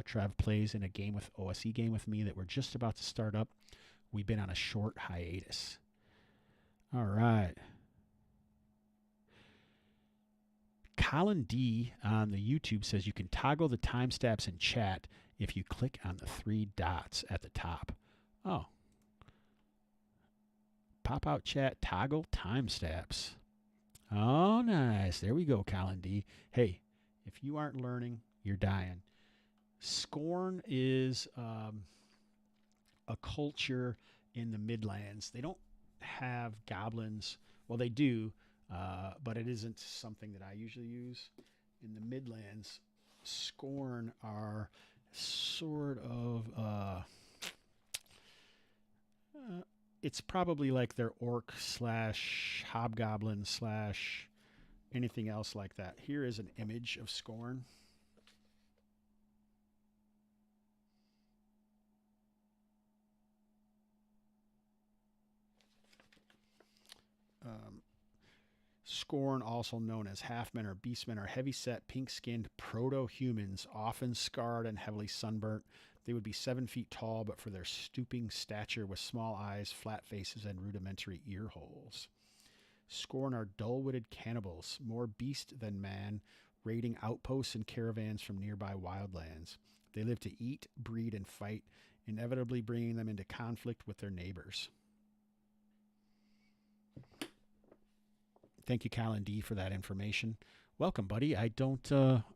Trev plays in a game with OSE game with me that we're just about to start up. We've been on a short hiatus. All right. Colin D on the YouTube says you can toggle the timestamps in chat if you click on the 3 dots at the top. Oh. Pop out chat, toggle timestamps. Oh, nice. There we go, Colin D. Hey, if you aren't learning, you're dying. Scorn is a culture in the Midlands. They don't have goblins. Well, they do, but it isn't something that I usually use. In the Midlands, Scorn are sort of it's probably like their orc / hobgoblin / anything else like that. Here is an image of Scorn. Scorn, also known as half-men or beastmen, are heavy-set, pink-skinned proto-humans, often scarred and heavily sunburnt. They would be 7 feet tall, but for their stooping stature with small eyes, flat faces, and rudimentary ear holes. Scorn are dull-witted cannibals, more beast than man, raiding outposts and caravans from nearby wildlands. They live to eat, breed, and fight, inevitably bringing them into conflict with their neighbors. Thank you, Colin D, for that information. Welcome, buddy. I'm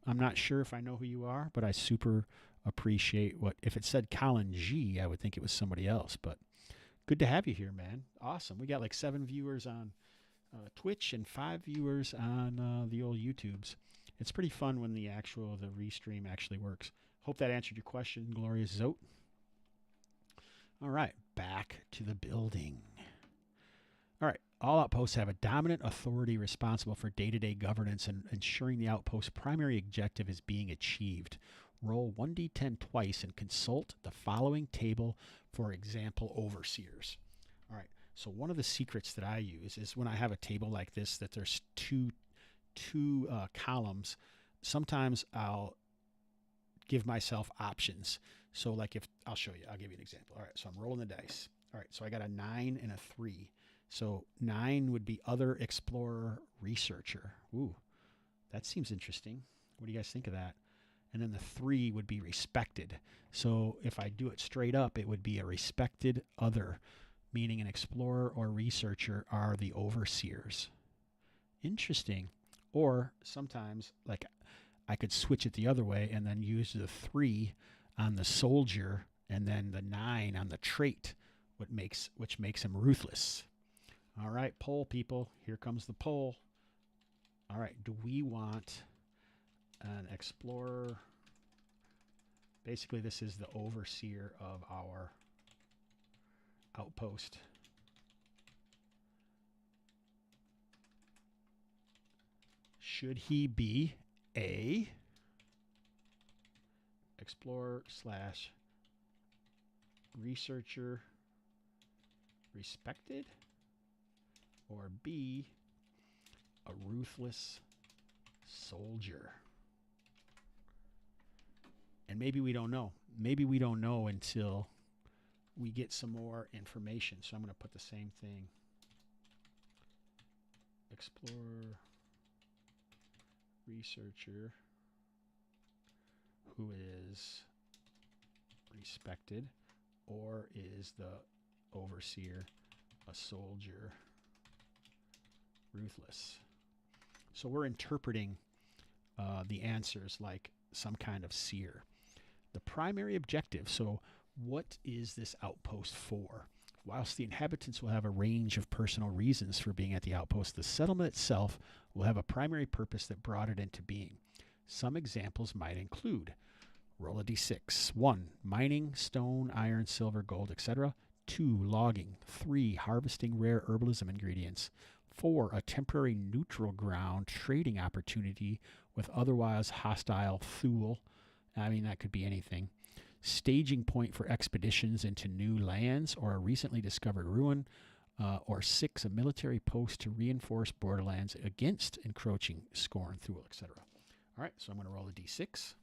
not sure if I know who you are, but I super appreciate if it said Colin G, I would think it was somebody else, but good to have you here, man. Awesome. We got like 7 viewers on Twitch and 5 viewers on the old YouTubes. It's pretty fun when the restream actually works. Hope that answered your question, Glorious Zote. All right, back to the building. All right, all outposts have a dominant authority responsible for day-to-day governance and ensuring the outpost's primary objective is being achieved. Roll 1d10 twice and consult the following table for example overseers. All right, so one of the secrets that I use is when I have a table like this that there's two columns, sometimes I'll give myself options. So like I'll show you, I'll give you an example. All right, so I'm rolling the dice. All right, so I got a 9 and a 3. So 9 would be other, explorer, researcher. Ooh, that seems interesting. What do you guys think of that? And then the 3 would be respected. So if I do it straight up, it would be a respected other, meaning an explorer or researcher are the overseers. Interesting. Or sometimes, like, I could switch it the other way and then use the 3 on the soldier and then the 9 on the trait, which makes him ruthless. All right, poll, people. Here comes the poll. All right, do we want an explorer? Basically, this is the overseer of our outpost. Should he be A, explorer / researcher respected, or B, a ruthless soldier? And maybe we don't know. Maybe we don't know until we get some more information. So I'm going to put the same thing. Explorer, researcher, who is respected. Or is the overseer a soldier ruthless? So we're interpreting the answers like some kind of seer. The primary objective. So what is this outpost for? Whilst the inhabitants will have a range of personal reasons for being at the outpost, the settlement itself will have a primary purpose that brought it into being. Some examples might include: roll a d6. 1. Mining, stone, iron, silver, gold, etc. 2. Logging. 3. Harvesting rare herbalism ingredients. 4. A temporary neutral ground trading opportunity with otherwise hostile Thule. I mean, that could be anything. Staging point for expeditions into new lands or a recently discovered ruin. Or 6. A military post to reinforce borderlands against encroaching Scorn, Thule, etc. All right, so I'm going to roll a d6.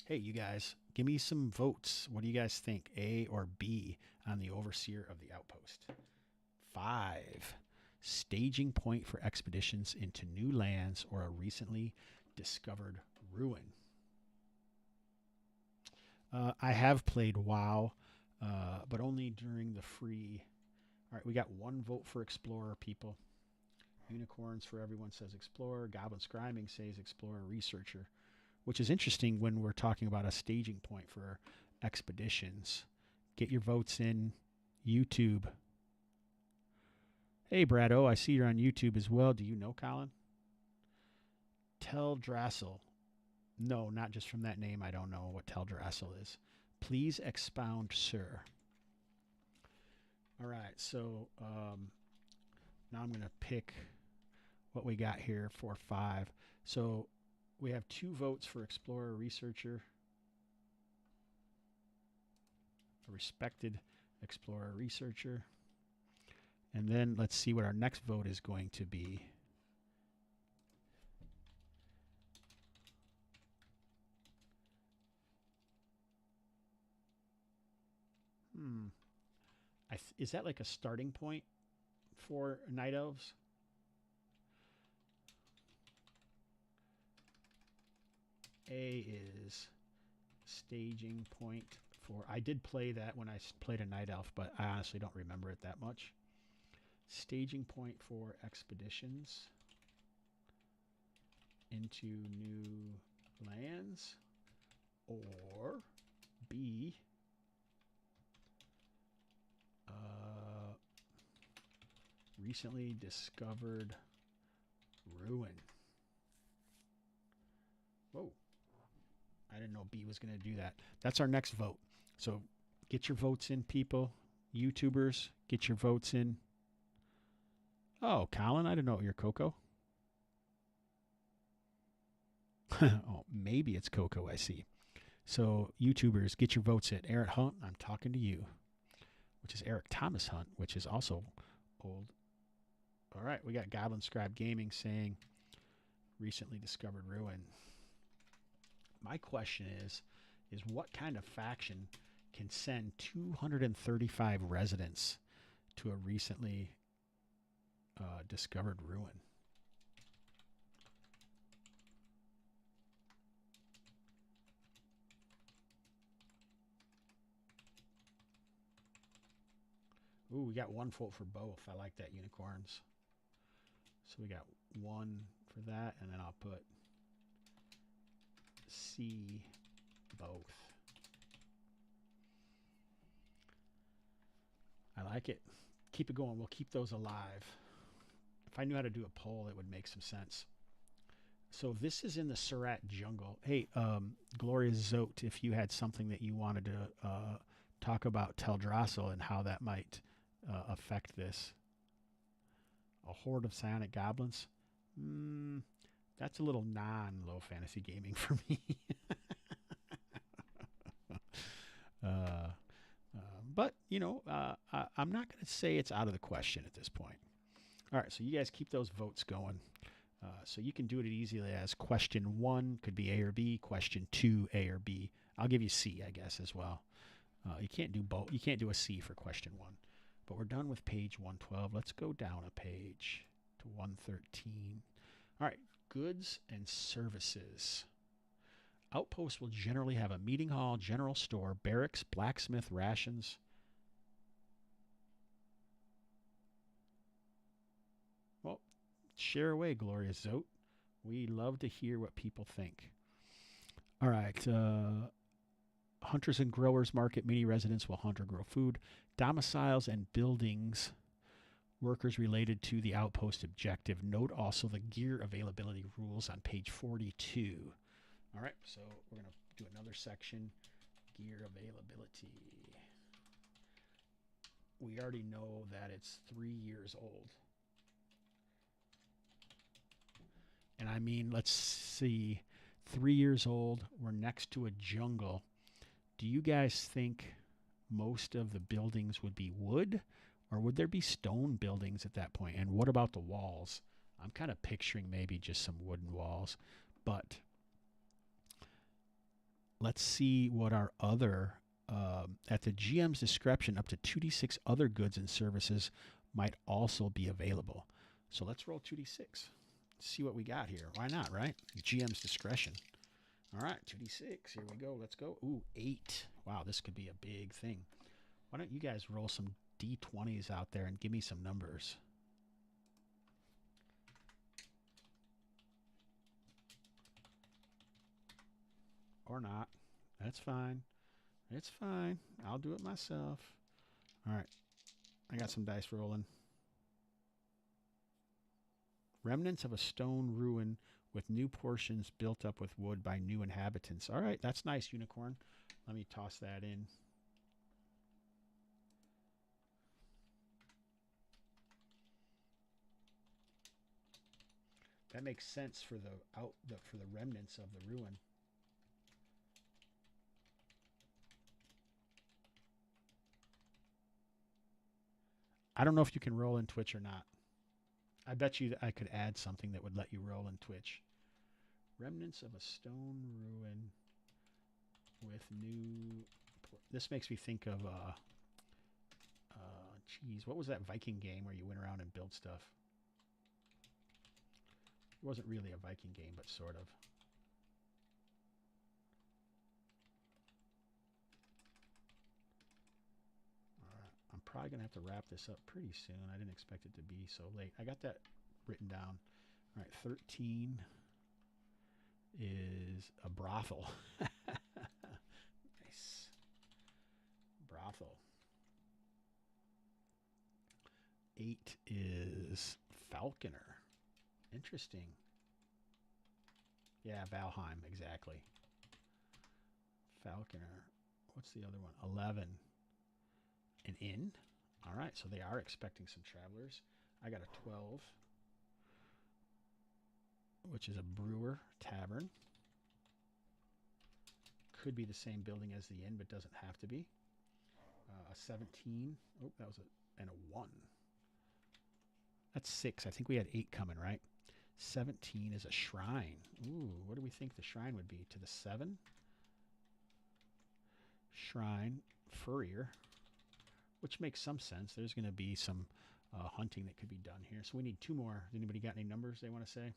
Hey, you guys, give me some votes. What do you guys think, A or B, on the overseer of the outpost? 5. Staging point for expeditions into new lands or a recently discovered ruin. I have played WoW, but only during the free. All right, we got 1 vote for Explorer, people. Unicorns for everyone says Explorer. Goblin Scriming says Explorer Researcher, which is interesting when we're talking about a staging point for expeditions. Get your votes in. YouTube. Hey, Brado, I see you're on YouTube as well. Do you know Colin? Teldrassil. No, not just from that name. I don't know what Teldrassil is. Please expound, sir. All right, so now I'm going to pick what we got here for 5. So we have 2 votes for Explorer Researcher. A respected Explorer Researcher. And then let's see what our next vote is going to be. Is that like a starting point for Night Elves? A is staging point for... I did play that when I played a Night Elf, but I honestly don't remember it that much. Staging point for expeditions into new lands. Or B, recently discovered ruin. Whoa. I didn't know B was going to do that. That's our next vote. So get your votes in, people. YouTubers, get your votes in. Oh, Colin, I didn't know you're Coco. Oh, maybe it's Coco, I see. So YouTubers, get your votes in. Eric Hunt, I'm talking to you. Which is Eric Thomas Hunt, which is also old. All right, we got Goblin Scribe Gaming saying recently discovered ruin. My question is what kind of faction can send 235 residents to a recently discovered ruin? Ooh, we got 1 vote for both. I like that, unicorns. So we got 1 for that, and then I'll put C, both. I like it. Keep it going. We'll keep those alive. If I knew how to do a poll, it would make some sense. So this is in the Surat jungle. Hey, Gloria Zote, if you had something that you wanted to talk about Teldrassil and how that might affect this. A horde of psionic goblins? That's a little non-low fantasy gaming for me. But, you know, I'm not going to say it's out of the question at this point. All right, so you guys keep those votes going. So you can do it easily as question 1 could be A or B, question 2 A or B. I'll give you C, I guess, as well. You can't do both. You can't do a C for question 1. But we're done with page 112. Let's go down a page to 113. All right, goods and services. Outposts will generally have a meeting hall, general store, barracks, blacksmith, rations. Well, share away, Glorious Zote. We love to hear what people think. All right. Hunters and growers market. Many residents will hunt or grow food. Domiciles and buildings. Workers related to the outpost objective. Note also the gear availability rules on page 42. All right, so we're going to do another section, gear availability. We already know that it's 3 years old. And I mean, let's see, 3 years old, we're next to a jungle. Do you guys think most of the buildings would be wood, or would there be stone buildings at that point? And what about the walls? I'm kind of picturing maybe just some wooden walls, but let's see what our other, at the GM's discretion, up to 2d6 other goods and services might also be available. So let's roll 2d6. See what we got here. Why not, right? GM's discretion. All right, 2d6. Here we go. Let's go. Ooh, 8. Wow, this could be a big thing. Why don't you guys roll some d20s out there and give me some numbers? Or not. That's fine. It's fine. I'll do it myself. All right. I got some dice rolling. Remnants of a stone ruin with new portions built up with wood by new inhabitants. All right. That's nice, Unicorn. Let me toss that in. That makes sense for the remnants of the ruin. I don't know if you can roll in Twitch or not. I bet you that I could add something that would let you roll in Twitch. Remnants of a stone ruin with new... This makes me think of, geez, what was that Viking game where you went around and built stuff? It wasn't really a Viking game, but sort of. I'm probably going to have to wrap this up pretty soon. I didn't expect it to be so late. I got that written down. All right, 13 is a brothel. Nice. Brothel. 8 is falconer. Interesting. Yeah, Valheim, exactly. Falconer. What's the other one? 11. An inn. All right, so they are expecting some travelers. I got a 12, which is a brewer tavern. Could be the same building as the inn, but doesn't have to be. A 17. Oh, that was and a 1. That's 6. I think we had 8 coming, right? 17 is a shrine. Ooh, what do we think the shrine would be? To the 7? Shrine, furrier. Which makes some sense. There's going to be some hunting that could be done here. So we need 2 more. Has anybody got any numbers they want to say?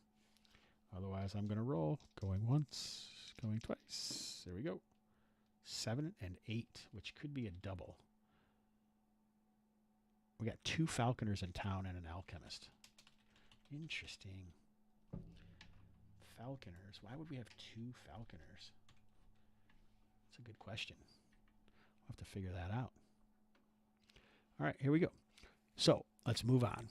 Otherwise, I'm going to roll. Going once, going twice. There we go. 7 and 8, which could be a double. We got 2 falconers in town and an alchemist. Interesting. Falconers. Why would we have 2 falconers? That's a good question. We'll have to figure that out. All right, here we go. So let's move on.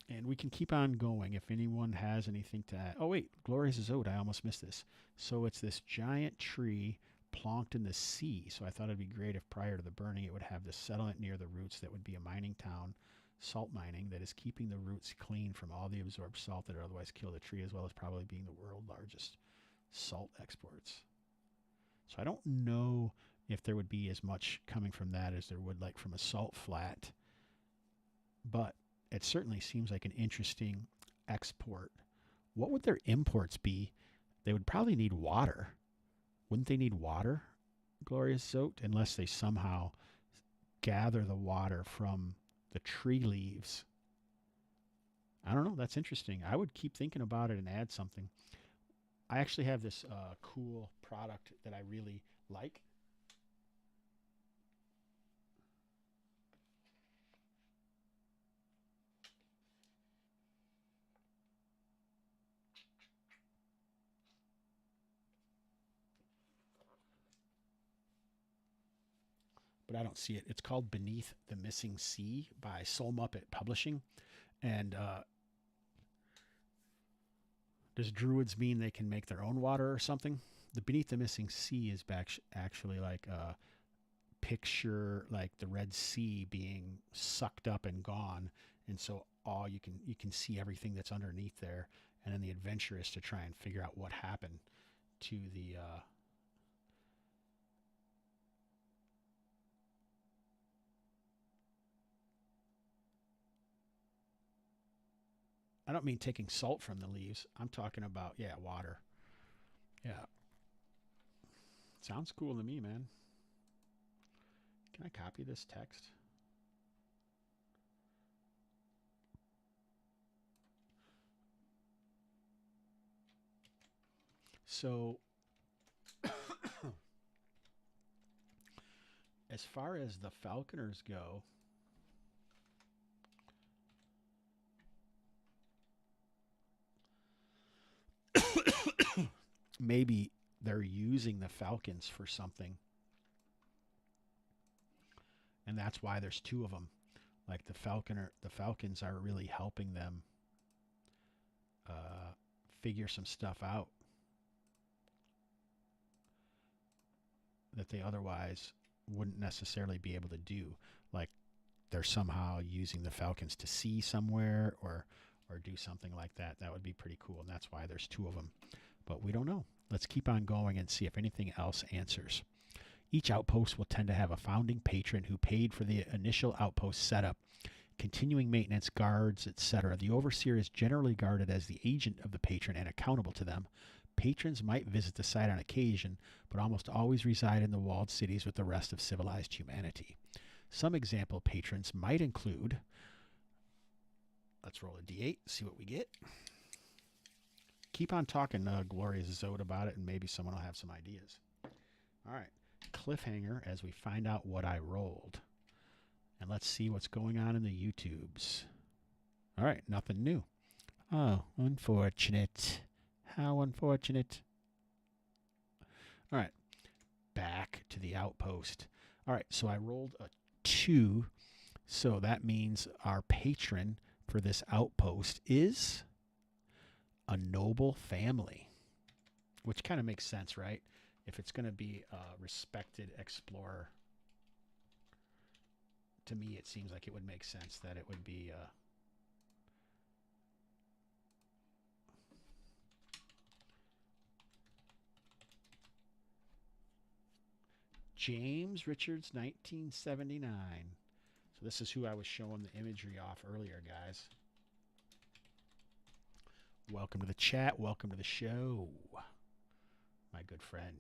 And we can keep on going if anyone has anything to add. Oh, wait, Glorious Zode. I almost missed this. So it's this giant tree plonked in the sea. So I thought it'd be great if prior to the burning, it would have this settlement near the roots that would be a mining town, salt mining, that is keeping the roots clean from all the absorbed salt that would otherwise kill the tree, as well as probably being the world's largest salt exports. So I don't know if there would be as much coming from that as there would like from a salt flat. But it certainly seems like an interesting export. What would their imports be? They would probably need water. Wouldn't they need water, Glorious Zote? Unless they somehow gather the water from the tree leaves. I don't know. That's interesting. I would keep thinking about it and add something. I actually have this cool product that I really like. But I don't see it. It's called Beneath the Missing Sea by Soul Muppet Publishing. And does druids mean they can make their own water or something? The Beneath the Missing Sea is actually like a picture, like the Red Sea being sucked up and gone, and so all you can see everything that's underneath there, and then the adventure is to try and figure out what happened to the I don't mean taking salt from the leaves. I'm talking about, yeah, water. Yeah. Sounds cool to me, man. Can I copy this text? So, as far as the falconers go, maybe they're using the falcons for something, and that's why there's two of them. Like the falcons are really helping them figure some stuff out that they otherwise wouldn't necessarily be able to do. Like they're somehow using the falcons to see somewhere or do something like that. That would be pretty cool, and that's why there's two of them. But we don't know. Let's keep on going and see if anything else answers. Each outpost will tend to have a founding patron who paid for the initial outpost setup, continuing maintenance, guards, etc. The overseer is generally regarded as the agent of the patron and accountable to them. Patrons might visit the site on occasion, but almost always reside in the walled cities with the rest of civilized humanity. Some example patrons might include, let's roll a d8, see what we get. Keep on talking, Glorious Zode, about it, and maybe someone will have some ideas. All right, cliffhanger as we find out what I rolled. And let's see what's going on in the YouTubes. All right, nothing new. Oh, unfortunate. How unfortunate. All right, back to the outpost. All right, so I rolled a 2. So that means our patron for this outpost is a noble family, which kind of makes sense, right? If it's going to be a respected explorer, to me it seems like it would make sense that it would be James Richards, 1979. So this is who I was showing the imagery off earlier, guys. Welcome to the chat. Welcome to the show, my good friend.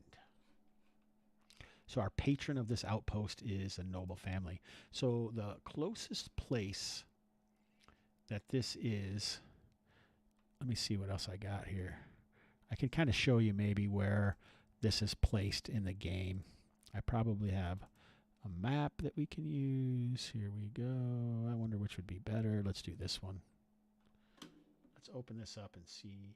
So our patron of this outpost is a noble family. So the closest place that this is, let me see what else I got here. I can kind of show you maybe where this is placed in the game. I probably have a map that we can use. Here we go. I wonder which would be better. Let's do this one. Let's open this up and see.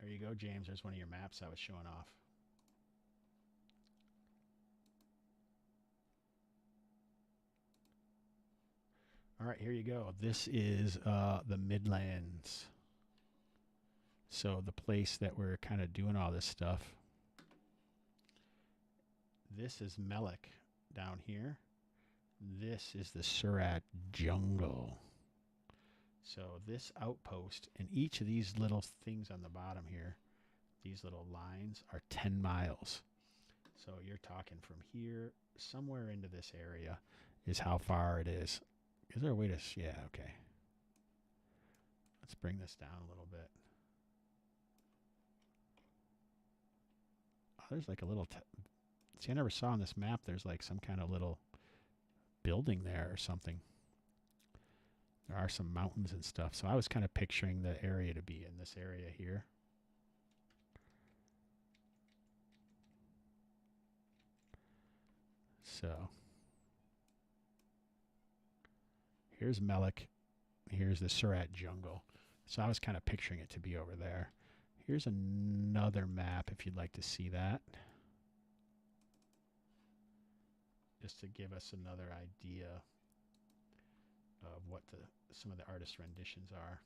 There you go, James. There's one of your maps I was showing off. All right, here you go. This is the Midlands. So the place that we're kind of doing all this stuff. This is Melek down here. This is the Surat jungle. So this outpost and each of these little things on the bottom here, these little lines are 10 miles. So you're talking from here somewhere into this area is how far it is. Is there a way to, yeah, okay. Let's bring this down a little bit. Oh, there's like a little, see, I never saw on this map, there's like some kind of little building there or something. There are some mountains and stuff. So I was kind of picturing the area to be in this area here. So here's Melek. Here's the Surat jungle. So I was kind of picturing it to be over there. Here's another map if you'd like to see that. Just to give us another idea of what some of the artist renditions are.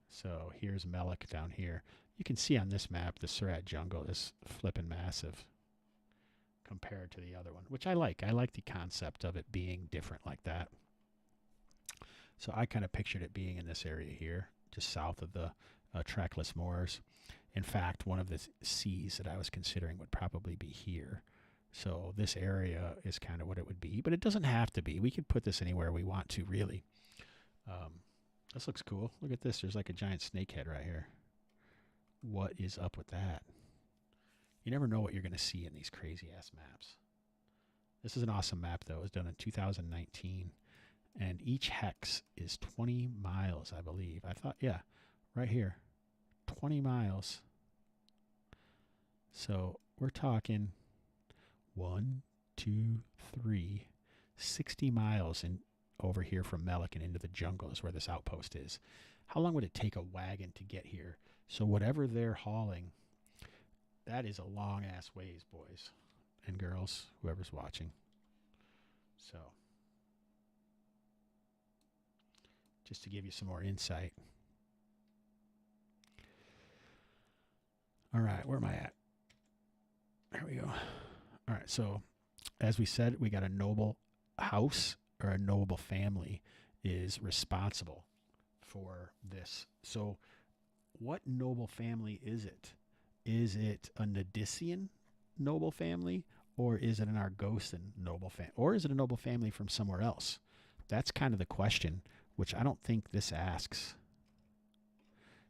So here's Melek down here. You can see on this map the Surat jungle is flippin' massive compared to the other one, which I like. I like the concept of it being different like that. So I kind of pictured it being in this area here, just south of the trackless moors. In fact, one of the seas that I was considering would probably be here. So this area is kind of what it would be, but it doesn't have to be. We could put this anywhere we want to, really. This looks cool. Look at this. There's like a giant snakehead right here. What is up with that? You never know what you're going to see in these crazy-ass maps. This is an awesome map, though. It was done in 2019. And each hex is 20 miles, I believe. I thought, yeah, right here. 20 miles. So we're talking 1, 2, 3, 60 miles in over here from Melek and into the jungle is where this outpost is. How long would it take a wagon to get here? So whatever they're hauling, that is a long-ass ways, boys and girls, whoever's watching. So just to give you some more insight. All right, where am I at? There we go. All right, so as we said, we got a noble house or a noble family is responsible for this. So what noble family is it? Is it a Nadician noble family, or is it an Argosan noble family, or is it a noble family from somewhere else? That's kind of the question, which I don't think this asks.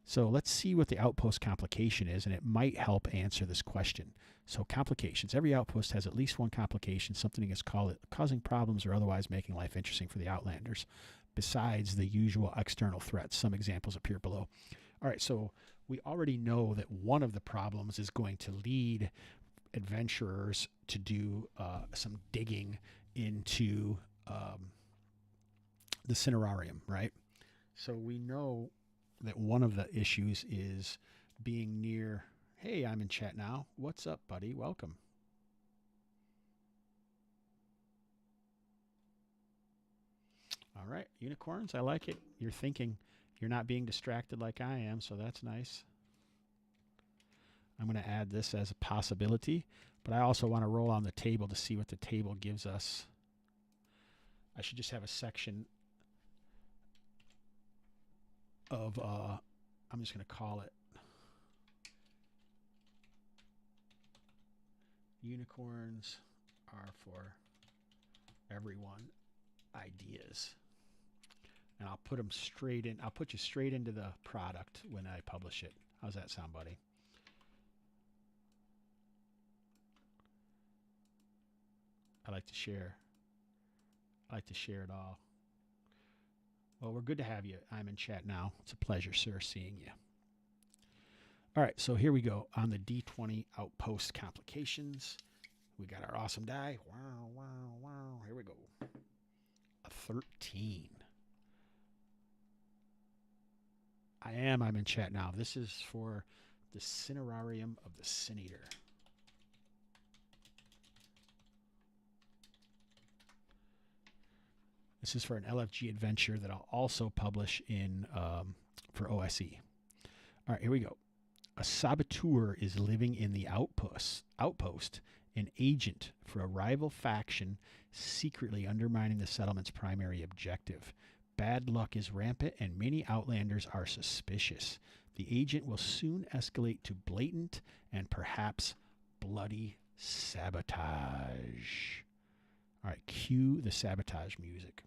So let's see what the outpost complication is, and it might help answer this question. So complications. Every outpost has at least one complication, something is causing problems or otherwise making life interesting for the Outlanders, besides the usual external threats. Some examples appear below. All right, so we already know that one of the problems is going to lead adventurers to do some digging into the Cinerarium, right? So we know that one of the issues is being near. Hey, I'm in chat now. What's up, buddy? Welcome. All right, unicorns, I like it. You're thinking. You're not being distracted like I am, so that's nice. I'm going to add this as a possibility, but I also want to roll on the table to see what the table gives us. I should just have a section of, I'm just going to call it Unicorns are for everyone ideas. And I'll put them straight in. I'll put you straight into the product when I publish it. How's that sound, buddy? I like to share. I like to share it all. Well, we're good to have you. I'm in chat now. It's a pleasure, sir, seeing you. All right, so here we go on the D20 Outpost complications. We got our awesome die. Wow, wow, wow. Here we go. A 13. I'm in chat now. This is for the Cinerarium of the Sin Eater. This is for an LFG adventure that I'll also publish in for OSE. All right, here we go. A saboteur is living in the outpost, an agent for a rival faction secretly undermining the settlement's primary objective. Bad luck is rampant, and many Outlanders are suspicious. The agent will soon escalate to blatant and perhaps bloody sabotage. All right, cue the sabotage music.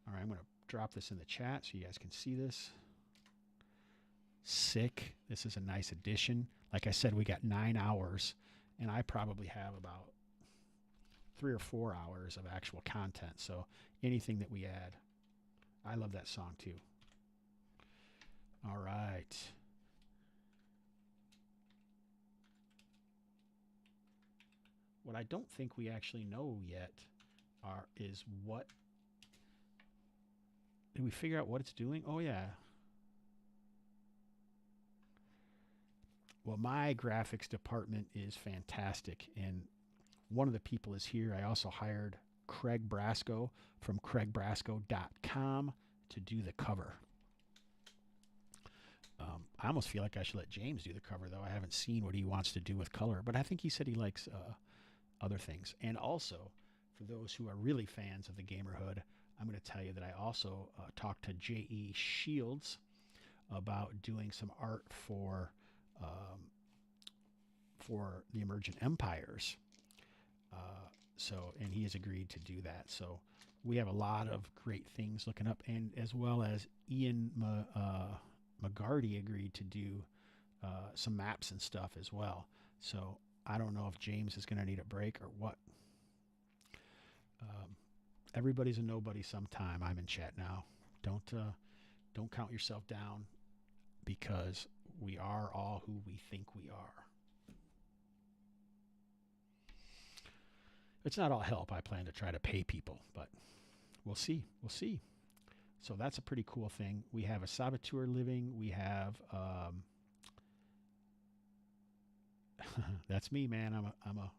All right, I'm going to drop this in the chat so you guys can see this. Sick. This is a nice addition. Like I said, we got 9 hours, and I probably have about 3 or 4 hours of actual content. So anything that we add, I love that song too. All right. What I don't think we actually know yet is what. Did we figure out what it's doing? Oh, yeah. Well, my graphics department is fantastic. And one of the people is here. I also hired Craig Brasco from craigbrasco.com to do the cover. I almost feel like I should let James do the cover, though. I haven't seen what he wants to do with color, but I think he said he likes other things. And also, for those who are really fans of the Gamerhood, I'm going to tell you that I also talked to J.E. Shields about doing some art for the Emergent Empires. And he has agreed to do that. So we have a lot of great things looking up, and as well as Ian McGarty agreed to do some maps and stuff as well. So I don't know if James is going to need a break or what. Everybody's a nobody sometime. I'm in chat now. Don't count yourself down, because we are all who we think we are. It's not all help. I plan to try to pay people, but we'll see. We'll see. So that's a pretty cool thing. We have a saboteur living. We have that's me, man. I'm a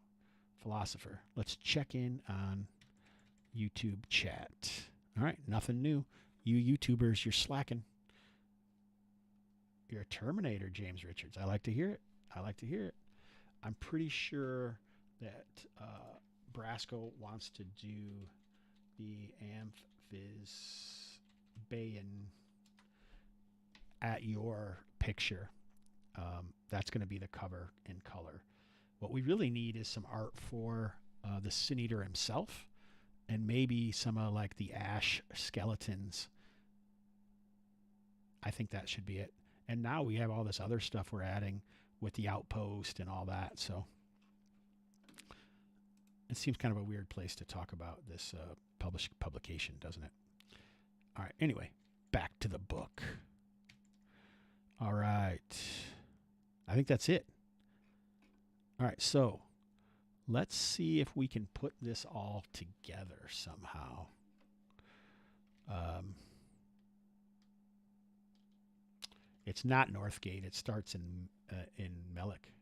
philosopher. Let's check in on YouTube chat. All right, nothing new. You YouTubers, you're slacking. You're a Terminator, James Richards. I like to hear it. I like to hear it. I'm pretty sure that Brasco wants to do the Amphisbaean at your picture. That's going to be the cover in color. What we really need is some art for the Sin Eater himself, and maybe some of like the Ash skeletons. I think that should be it. And now we have all this other stuff we're adding with the Outpost and all that. So it seems kind of a weird place to talk about this publication, doesn't it? All right. Anyway, back to the book. All right. I think that's it. All right. So let's see if we can put this all together somehow. It's not Northgate. It starts in Mellick.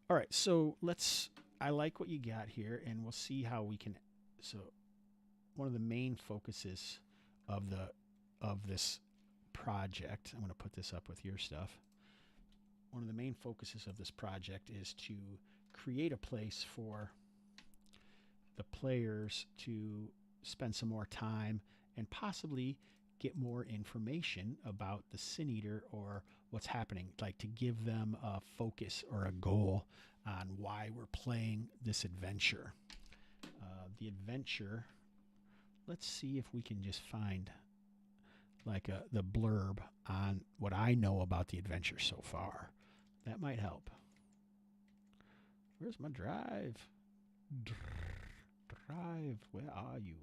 All right, so I like what you got here, and we'll see how we can. So one of the main focuses of this project, I'm going to put this up with your stuff. One of the main focuses of this project is to create a place for the players to spend some more time and possibly get more information about the Sin Eater or what's happening, like to give them a focus or a goal on why we're playing this adventure. The adventure, let's see if we can just find like the blurb on what I know about the adventure so far. That might help. Where's my drive? Drive, where are you?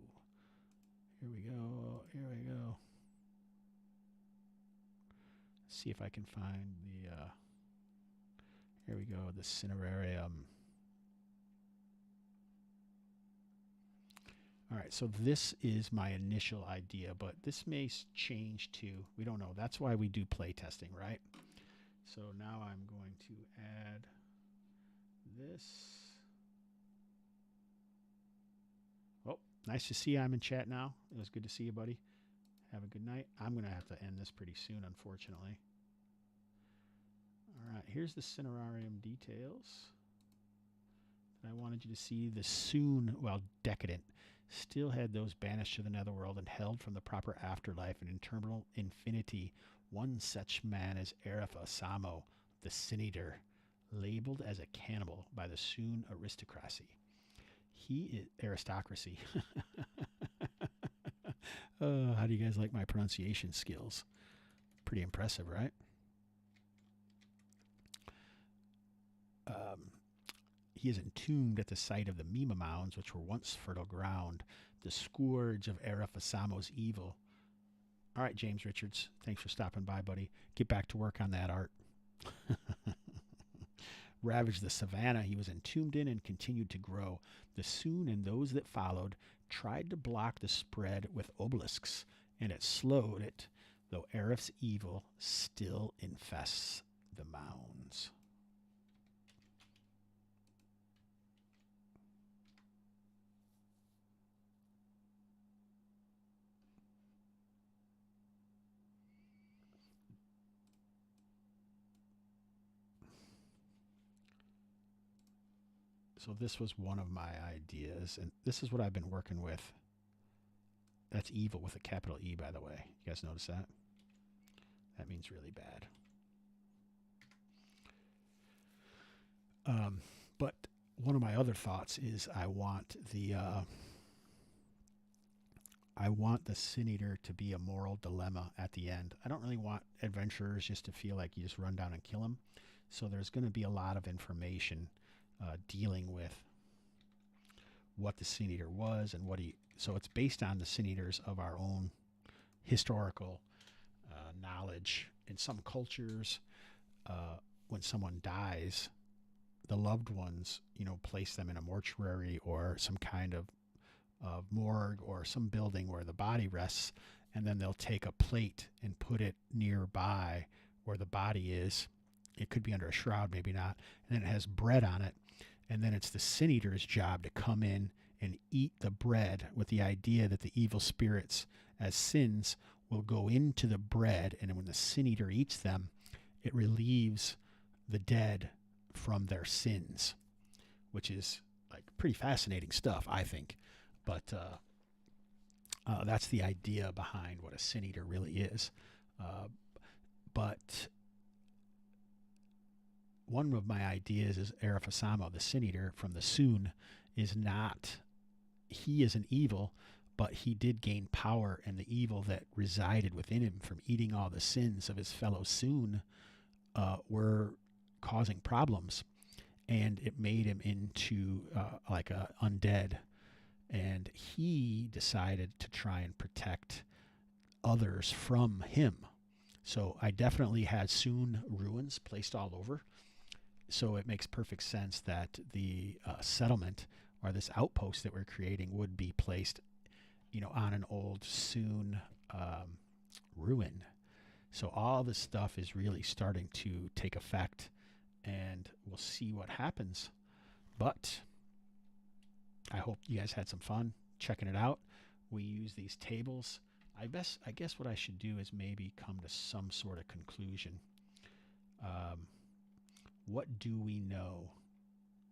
Here we go. Here we go. See if I can find the. Here we go. The Cinerarium. All right. So this is my initial idea, but this may change too. We don't know. That's why we do play testing, right? So now I'm going to add this. Oh, nice to see you. I'm in chat now. It was good to see you, buddy. Have a good night. I'm going to have to end this pretty soon, unfortunately. All right, here's the Cinerarium details. I wanted you to see the soon, well, decadent, still had those banished to the netherworld and held from the proper afterlife and eternal infinity. One such man is Arafa Samo, the Sin Eater, labeled as a cannibal by the Soon aristocracy. He is aristocracy. How do you guys like my pronunciation skills? Pretty impressive, right? He is entombed at the site of the Mima Mounds, which were once fertile ground, the scourge of Arafasamo's evil. All right, James Richards, thanks for stopping by, buddy. Get back to work on that art. Ravaged the savannah he was entombed in and continued to grow. The Soon and those that followed tried to block the spread with obelisks, and it slowed it, though Arif's evil still infests the mounds. So this was one of my ideas, and this is what I've been working with. That's evil with a capital E, by the way. You guys notice that? That means really bad. But one of my other thoughts is I want the Sin Eater to be a moral dilemma at the end. I don't really want adventurers just to feel like you just run down and kill them. So there's going to be a lot of information dealing with what the Sin Eater was and what he. So it's based on the Sin Eaters of our own historical knowledge. In some cultures, when someone dies, the loved ones, place them in a mortuary or some kind of morgue or some building where the body rests, and then they'll take a plate and put it nearby where the body is. It could be under a shroud, maybe not. And then it has bread on it. And then it's the Sin Eater's job to come in and eat the bread with the idea that the evil spirits as sins will go into the bread. And when the Sin Eater eats them, it relieves the dead from their sins, which is like pretty fascinating stuff, I think. But that's the idea behind what a Sin Eater really is. But one of my ideas is Arafasamo, the Sin Eater from the Soon, is not, he is an evil, but he did gain power, and the evil that resided within him from eating all the sins of his fellow Soon were causing problems, and it made him into like a undead, and he decided to try and protect others from him. So I definitely had Soon ruins placed all over. So it makes perfect sense that the settlement or this outpost that we're creating would be placed, on an old Soon ruin. So all this stuff is really starting to take effect, and we'll see what happens. But I hope you guys had some fun checking it out. We use these tables. I guess what I should do is maybe come to some sort of conclusion. What do we know?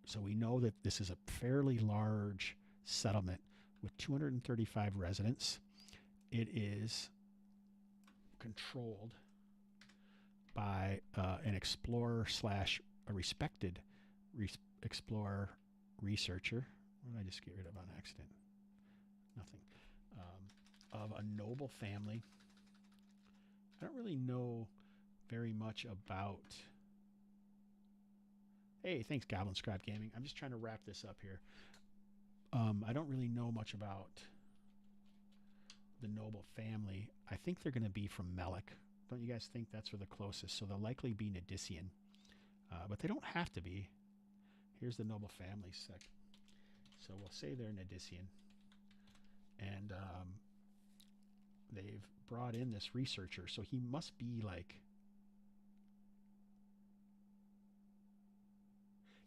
So we know that this is a fairly large settlement with 235 residents. It is controlled by an explorer slash a respected explorer researcher. What did I just get rid of on accident? Nothing. Of a noble family. I don't really know very much about. Hey, thanks, Goblin Scribe Gaming. I'm just trying to wrap this up here. I don't really know much about the noble family. I think they're going to be from Melek. Don't you guys think that's where the closest? So they'll likely be Nadician. But they don't have to be. Here's the noble family sec. So we'll say they're Nadician. And they've brought in this researcher. So he must be like...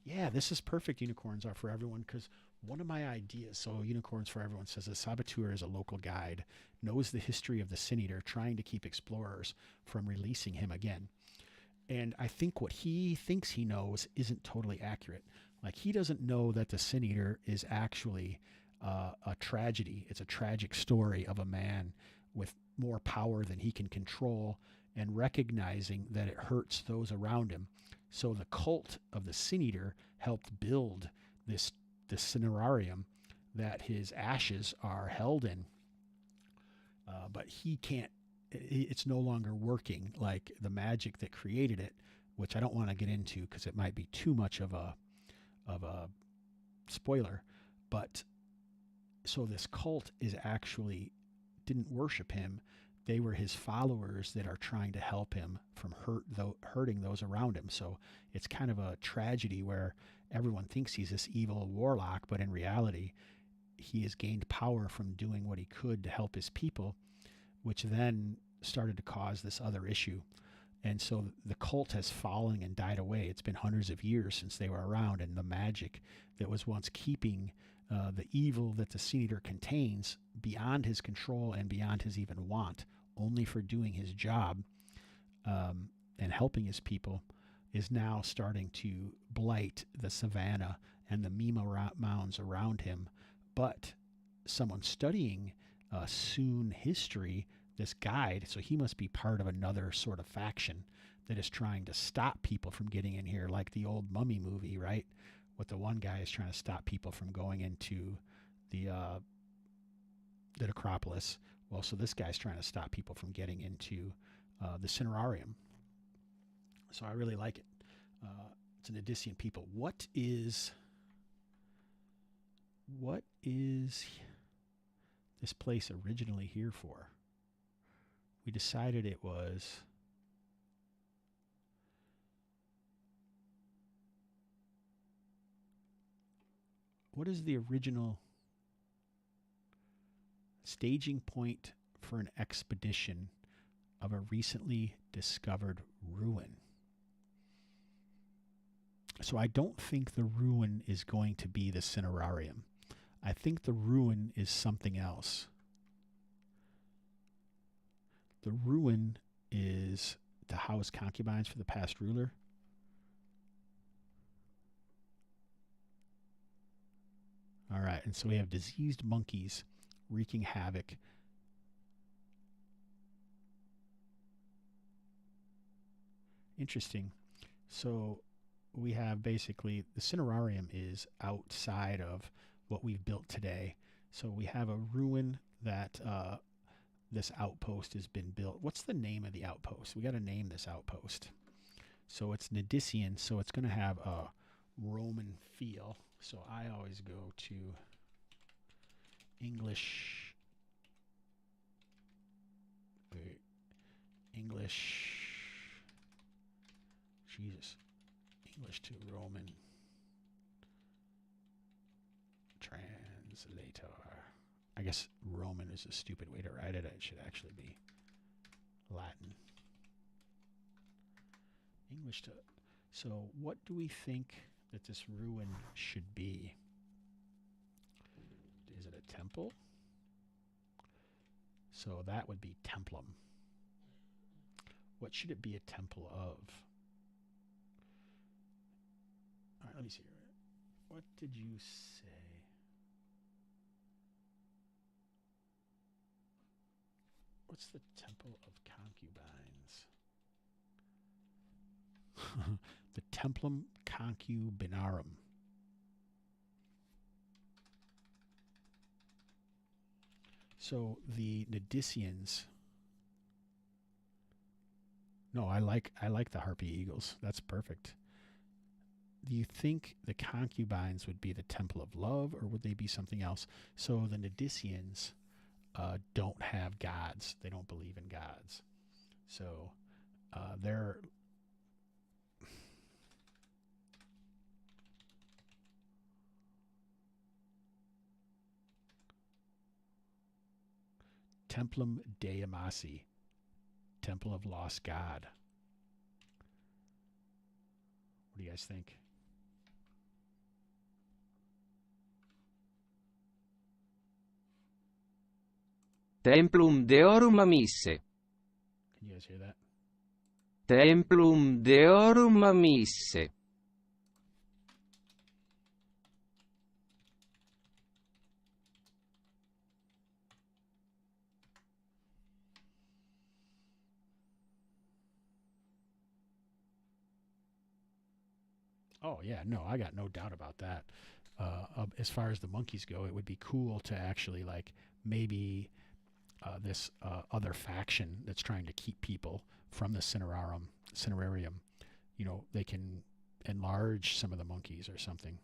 Yeah, this is perfect. Unicorns are for everyone, because one of my ideas, so Unicorns for Everyone says the Saboteur is a local guide, knows the history of the Sin Eater, trying to keep explorers from releasing him again. And I think what he thinks he knows isn't totally accurate. Like, he doesn't know that the Sin Eater is actually a tragedy. It's a tragic story of a man with more power than he can control, and recognizing that it hurts those around him. So the cult of the Sin Eater helped build this scenarium that his ashes are held in. but he can't. It's no longer working. Like the magic that created it, which I don't want to get into because it might be too much of a spoiler. But so this cult is actually didn't worship him. They were his followers that are trying to help him from hurting those around him. So it's kind of a tragedy where everyone thinks he's this evil warlock, but in reality, he has gained power from doing what he could to help his people, which then started to cause this other issue. And so the cult has fallen and died away. It's been hundreds of years since they were around, and the magic that was once keeping the evil that the Sin Eater contains beyond his control and beyond his even want, only for doing his job and helping his people, is now starting to blight the savannah and the Mima mounds around him. But someone studying Soon history, this guide, so he must be part of another sort of faction that is trying to stop people from getting in here, like the old Mummy movie, right? What the one guy is trying to stop people from going into the necropolis. Well, so this guy's trying to stop people from getting into the Cinerarium. So I really like it. It's an Odyssean people. What is this place originally here for? We decided it was what is the original staging point for an expedition of a recently discovered ruin? So I don't think the ruin is going to be the Cinerarium. I think the ruin is something else. The ruin is to house concubines for the past ruler. All right, and so we have diseased monkeys wreaking havoc. Interesting. So we have basically the Cinerarium is outside of what we've built today. So we have a ruin that this outpost has been built. What's the name of the outpost? We got to name this outpost. So it's Nidician, so it's going to have a Roman feel. So I always go to English. Jesus. English to Roman translator. I guess Roman is a stupid way to write it. It should actually be Latin. English to. So what do we think that this ruin should be? Is it a temple? So that would be templum. What should it be a temple of? All right, let me see. What did you say? What's the temple of concubines? The Templum Concubinarum. So the Nidicians. No, I like the Harpy Eagles. That's perfect. Do you think the concubines would be the temple of love, or would they be something else? So the Nidicians don't have gods. They don't believe in gods. So they're Templum Dei Amasi, Temple of Lost God. What do you guys think? Templum Deorum Amisse. Can you guys hear that? Templum Deorum Amisse. Oh, yeah, no, I got no doubt about that. As far as the monkeys go, it would be cool to actually, like, maybe this other faction that's trying to keep people from the cinerarium. You know, they can enlarge some of the monkeys or something.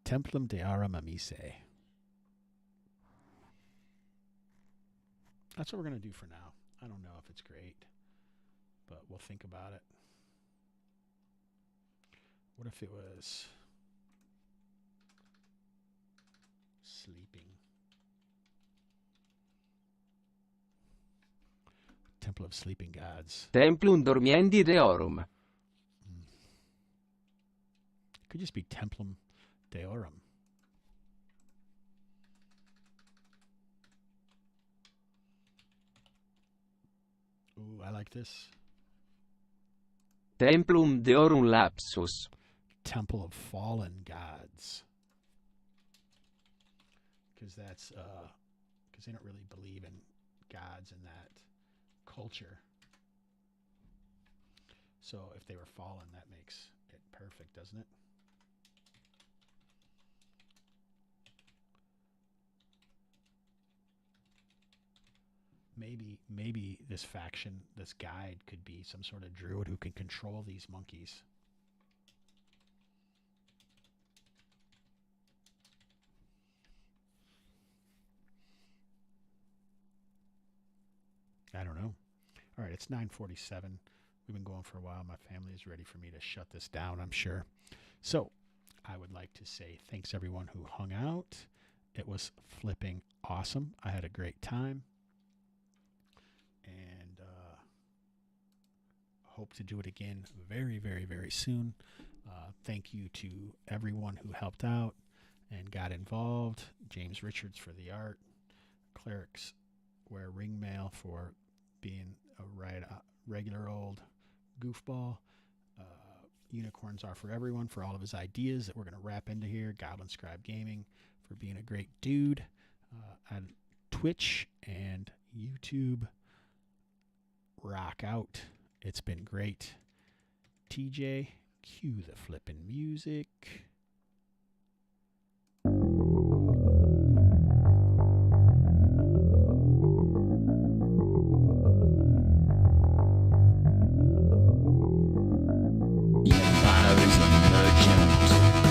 Templum de Arum Amice. That's what we're going to do for now. I don't know if it's great, but we'll think about it. What if it was sleeping? Temple of Sleeping Gods. Templum dormiendi deorum. It could just be Templum Deorum. Ooh, I like this. Templum deorum lapsus. Temple of Fallen Gods. Because that's because they don't really believe in gods in that culture. So if they were fallen, that makes it perfect, doesn't it? Maybe this faction, this guide, could be some sort of druid who can control these monkeys. I don't know. All right, it's 9:47. We've been going for a while. My family is ready for me to shut this down, I'm sure. So I would like to say thanks everyone who hung out. It was flipping awesome. I had a great time. And hope to do it again very, very, very soon. Thank you to everyone who helped out and got involved. James Richards for the art. Clerics wear ring mail for being a regular old goofball. Unicorns are for everyone for all of his ideas that we're going to wrap into here. Goblin Scribe Gaming for being a great dude. On Twitch and YouTube, rock out. It's been great. TJ, cue the flippin' music.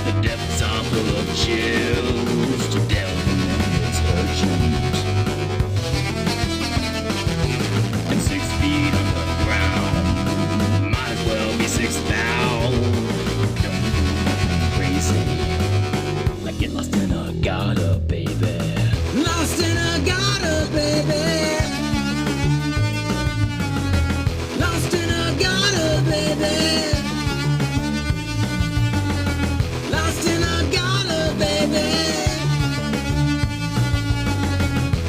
The depths are full of chill.